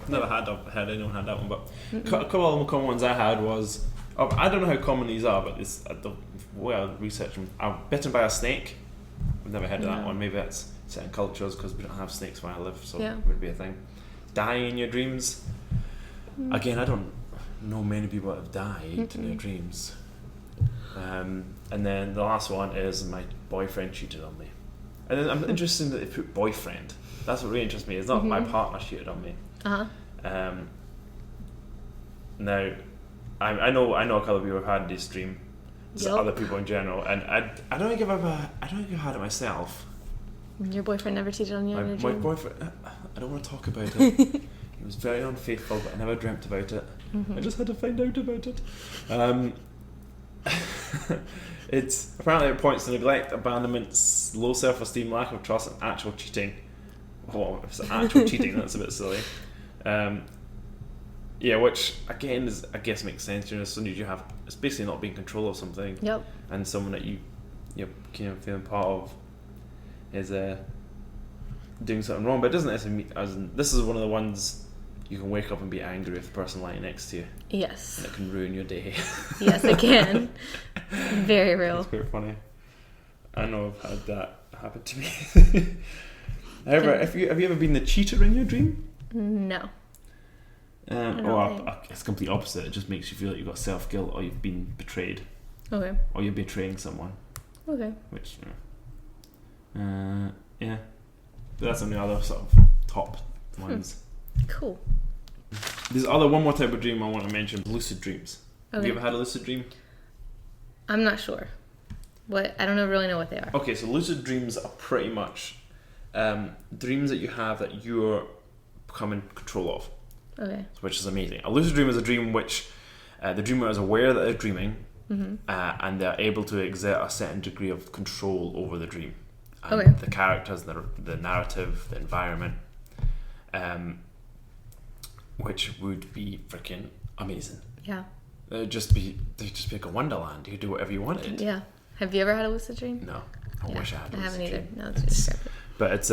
Speaker 1: Never had anyone had that one, but a couple of the common ones I had was, I don't know how common these are, but it's the way I researched them. I'm bitten by a snake. I've never heard of that one. Maybe that's certain cultures because we don't have snakes where I live, so it would be a thing. Dying in your dreams. Again, I don't know many people that have died in their dreams. And then the last one is my boyfriend cheated on me. And then I'm interested that they put boyfriend. That's what really interests me. It's not my partner cheated on me. Now, I know a couple of people have had this dream. Other people in general, and I don't think I've had it myself.
Speaker 2: Your boyfriend never cheated on you in your dream? My
Speaker 1: boyfriend, I don't want to talk about it. He was very unfaithful, but I never dreamt about it. I just had to find out about it. It's apparently it points to neglect, abandonment, low self-esteem, lack of trust, and actual cheating. Well, if it's actual cheating, that's a bit silly. Which again is, I guess, makes sense. As soon as you have, it's basically not being in control of something.
Speaker 2: Yep.
Speaker 1: And someone that you you're kind of feeling part of is doing something wrong, but it doesn't necessarily mean, as in, this is one of the ones you can wake up and be angry with the person lying next to you.
Speaker 2: Yes.
Speaker 1: And it can ruin your day.
Speaker 2: Yes, it can. Very real.
Speaker 1: It's quite funny. I know I've had that happen to me. However, have you ever been the cheater in your dream?
Speaker 2: No.
Speaker 1: It's complete opposite. It just makes you feel like you've got self-guilt or you've been betrayed.
Speaker 2: Okay.
Speaker 1: Or you're betraying someone.
Speaker 2: Okay.
Speaker 1: Which, yeah. But that's on the other sort of top ones.
Speaker 2: Cool.
Speaker 1: There's one more type of dream I want to mention. Lucid dreams. Okay. Have you ever had a lucid dream?
Speaker 2: I'm not sure. I don't really know what they are.
Speaker 1: Okay, so lucid dreams are pretty much dreams that you have that you're becoming control of.
Speaker 2: Okay.
Speaker 1: Which is amazing. A lucid dream is a dream which the dreamer is aware that they're dreaming, and they're able to exert a certain degree of control over the dream. And the characters, the narrative, the environment, which would be freaking amazing.
Speaker 2: Yeah.
Speaker 1: They'd just be like a wonderland. You could do whatever you wanted.
Speaker 2: Yeah. Have you ever had a lucid dream?
Speaker 1: No. I wish I had.
Speaker 2: I haven't either. No, it's describe it.
Speaker 1: But it's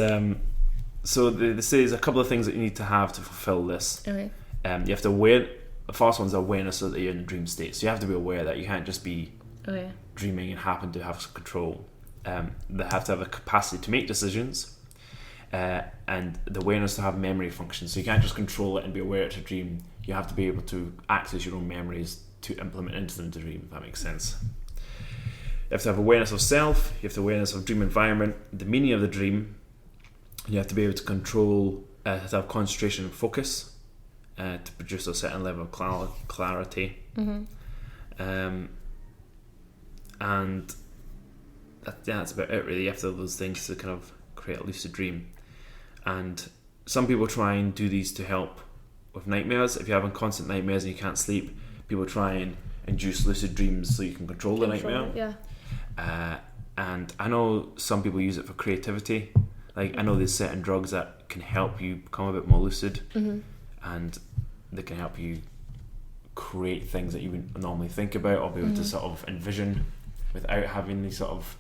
Speaker 1: so they say there's a couple of things that you need to have to fulfill this.
Speaker 2: Okay.
Speaker 1: You have to aware. The first one's awareness so that you're in a dream state. So you have to be aware that you can't just be dreaming and happen to have some control. They have to have a capacity to make decisions, and the awareness to have memory functions. So you can't just control it and be aware it's a dream. You have to be able to access your own memories to implement into the dream, if that makes sense. You have to have awareness of self, you have to have awareness of dream environment, the meaning of the dream. You have to be able to control, to have concentration and focus, to produce a certain level of clarity. And that's about it really. You have to have those things to kind of create a lucid dream. And some people try and do these to help with nightmares. If you're having constant nightmares and you can't sleep, people try and induce lucid dreams so you can control the nightmare.
Speaker 2: Yeah.
Speaker 1: And I know some people use it for creativity. Like I know there's certain drugs that can help you become a bit more lucid, and they can help you create things that you wouldn't normally think about or be able to sort of envision without having the sort of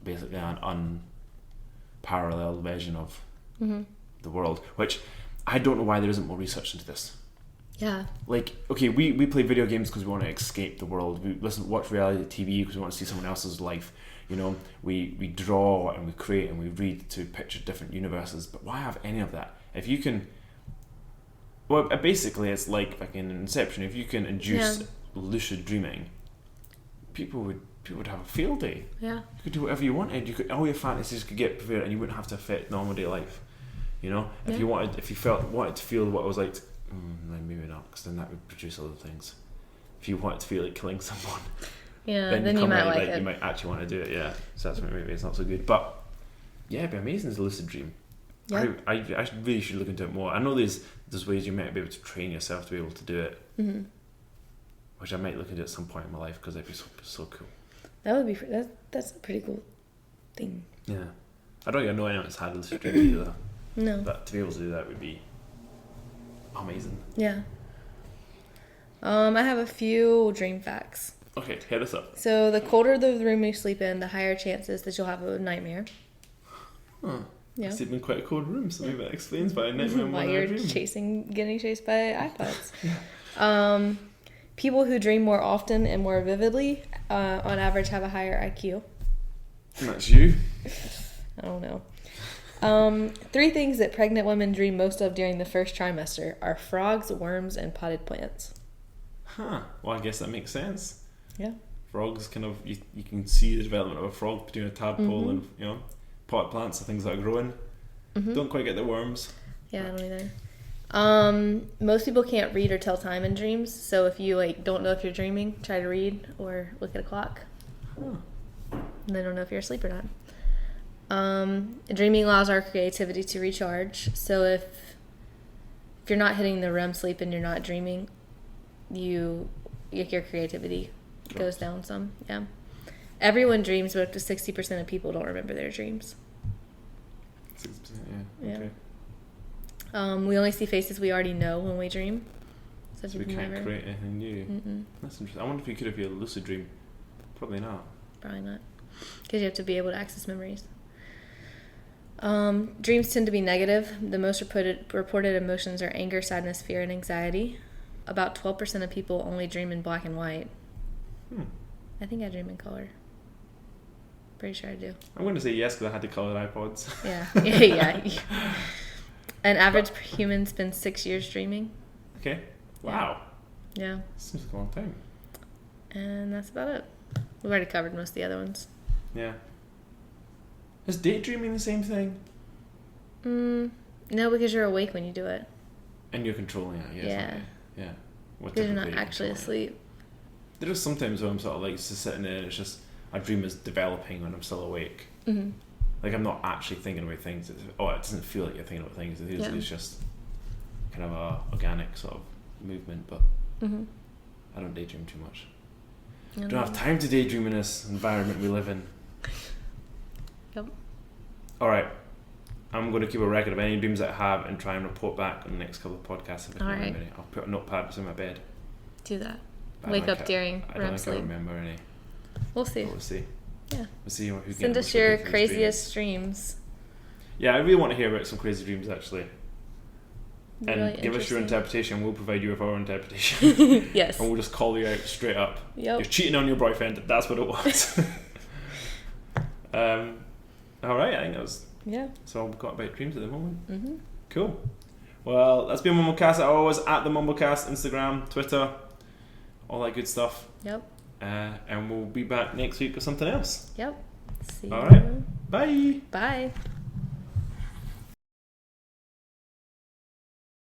Speaker 1: basically an unparalleled version of the world, which I don't know why there isn't more research into this.
Speaker 2: Yeah.
Speaker 1: Like, okay, we play video games because we want to escape the world. We watch reality TV because we want to see someone else's life. You know, we draw and we create and we read to picture different universes. But why have any of that? If you can, well, basically it's like in Inception. If you can induce lucid dreaming, people would have a field day. Yeah. You could do whatever you wanted. You could, all your fantasies could get prepared, and you wouldn't have to affect normal day life. You know, if you wanted to feel what it was like. Maybe not, because then that would produce other things. If you wanted to feel like killing someone, then you might like it. You might actually want to do it. Yeah, so that's maybe it's not so good. But yeah, it'd be amazing as a lucid dream. Yeah. I really should look into it more. I know there's ways you might be able to train yourself to be able to do it, which I might look into at some point in my life because that'd be so cool.
Speaker 2: That would be that's a pretty cool thing.
Speaker 1: Yeah, I don't even know anyone that's had a lucid dream either.
Speaker 2: No,
Speaker 1: but to be able to do that would be amazing.
Speaker 2: Yeah. I have a few dream facts.
Speaker 1: Okay, hit us up.
Speaker 2: So the colder the room you sleep in, the higher chances that you'll have a nightmare.
Speaker 1: Huh. Yeah. I sleep in quite a cold room, so maybe that explains why a nightmare.
Speaker 2: Why you're getting chased by iPods. People who dream more often and more vividly, on average, have a higher IQ.
Speaker 1: And that's you.
Speaker 2: I don't know. 3 things that pregnant women dream most of during the first trimester are frogs, worms, and potted plants.
Speaker 1: Huh. Well, I guess that makes sense.
Speaker 2: Yeah.
Speaker 1: Frogs kind of, you can see the development of a frog between a tadpole and, you know, potted plants are things that are growing. Don't quite get the worms.
Speaker 2: Yeah, I don't either. Most people can't read or tell time in dreams, so if you don't know if you're dreaming, try to read or look at a clock.
Speaker 1: Huh.
Speaker 2: And they don't know if you're asleep or not. Dreaming allows our creativity to recharge. So if you're not hitting the REM sleep and you're not dreaming, your creativity goes down some. Yeah. Everyone dreams, but up to 60% of people don't remember their dreams.
Speaker 1: 60%, yeah. Okay.
Speaker 2: We only see faces we already know when we dream.
Speaker 1: So we can't create anything new. That's interesting. I wonder if you could have a lucid dream. Probably not.
Speaker 2: Probably not. because you have to be able to access memories. Dreams tend to be negative. The most reported emotions are anger, sadness, fear, and anxiety. About 12% of people only dream in black and white. I think I dream in color. Pretty sure I do.
Speaker 1: I'm going to say yes because I had to colored Ipods.
Speaker 2: Yeah. An average human spends 6 years dreaming.
Speaker 1: Okay. Wow.
Speaker 2: Yeah.
Speaker 1: Seems like a long time.
Speaker 2: And that's about it. We've already covered most of the other ones.
Speaker 1: Yeah. Is daydreaming the same thing?
Speaker 2: No, because you're awake when you do it.
Speaker 1: And you're controlling it, yes.
Speaker 2: Yeah.
Speaker 1: Okay. Yeah.
Speaker 2: Because you're not actually asleep.
Speaker 1: There are sometimes when I'm sort of like just sitting there and it's just a dream is developing when I'm still awake. Like I'm not actually thinking about things. It doesn't feel like you're thinking about things. It's just kind of a organic sort of movement, but I don't daydream too much. I don't have time to daydream in this environment we live in.
Speaker 2: Yep.
Speaker 1: Alright. I'm going to keep a record of any dreams that I have and try and report back on the next couple of podcasts if I can remember any. I'll put a notepad in my bed.
Speaker 2: Do that. Wake up during REM sleep.
Speaker 1: I don't remember any.
Speaker 2: We'll see.
Speaker 1: But we'll see.
Speaker 2: Yeah.
Speaker 1: We'll see who
Speaker 2: Send us your craziest dreams.
Speaker 1: Yeah, I really want to hear about some crazy dreams actually. And
Speaker 2: Really
Speaker 1: give us your interpretation. We'll provide you with our interpretation.
Speaker 2: Yes.
Speaker 1: And we'll just call you out straight up.
Speaker 2: Yep.
Speaker 1: You're cheating on your boyfriend. That's what it was. Alright, I think that was...
Speaker 2: Yeah.
Speaker 1: So we've got about dreams at the moment. Cool. Well, that's been Mumblecast as always, at the Mumblecast, Instagram, Twitter, all that good stuff.
Speaker 2: Yep.
Speaker 1: And we'll be back next week with something else.
Speaker 2: Yep. See you.
Speaker 1: Alright. Bye.
Speaker 2: Bye.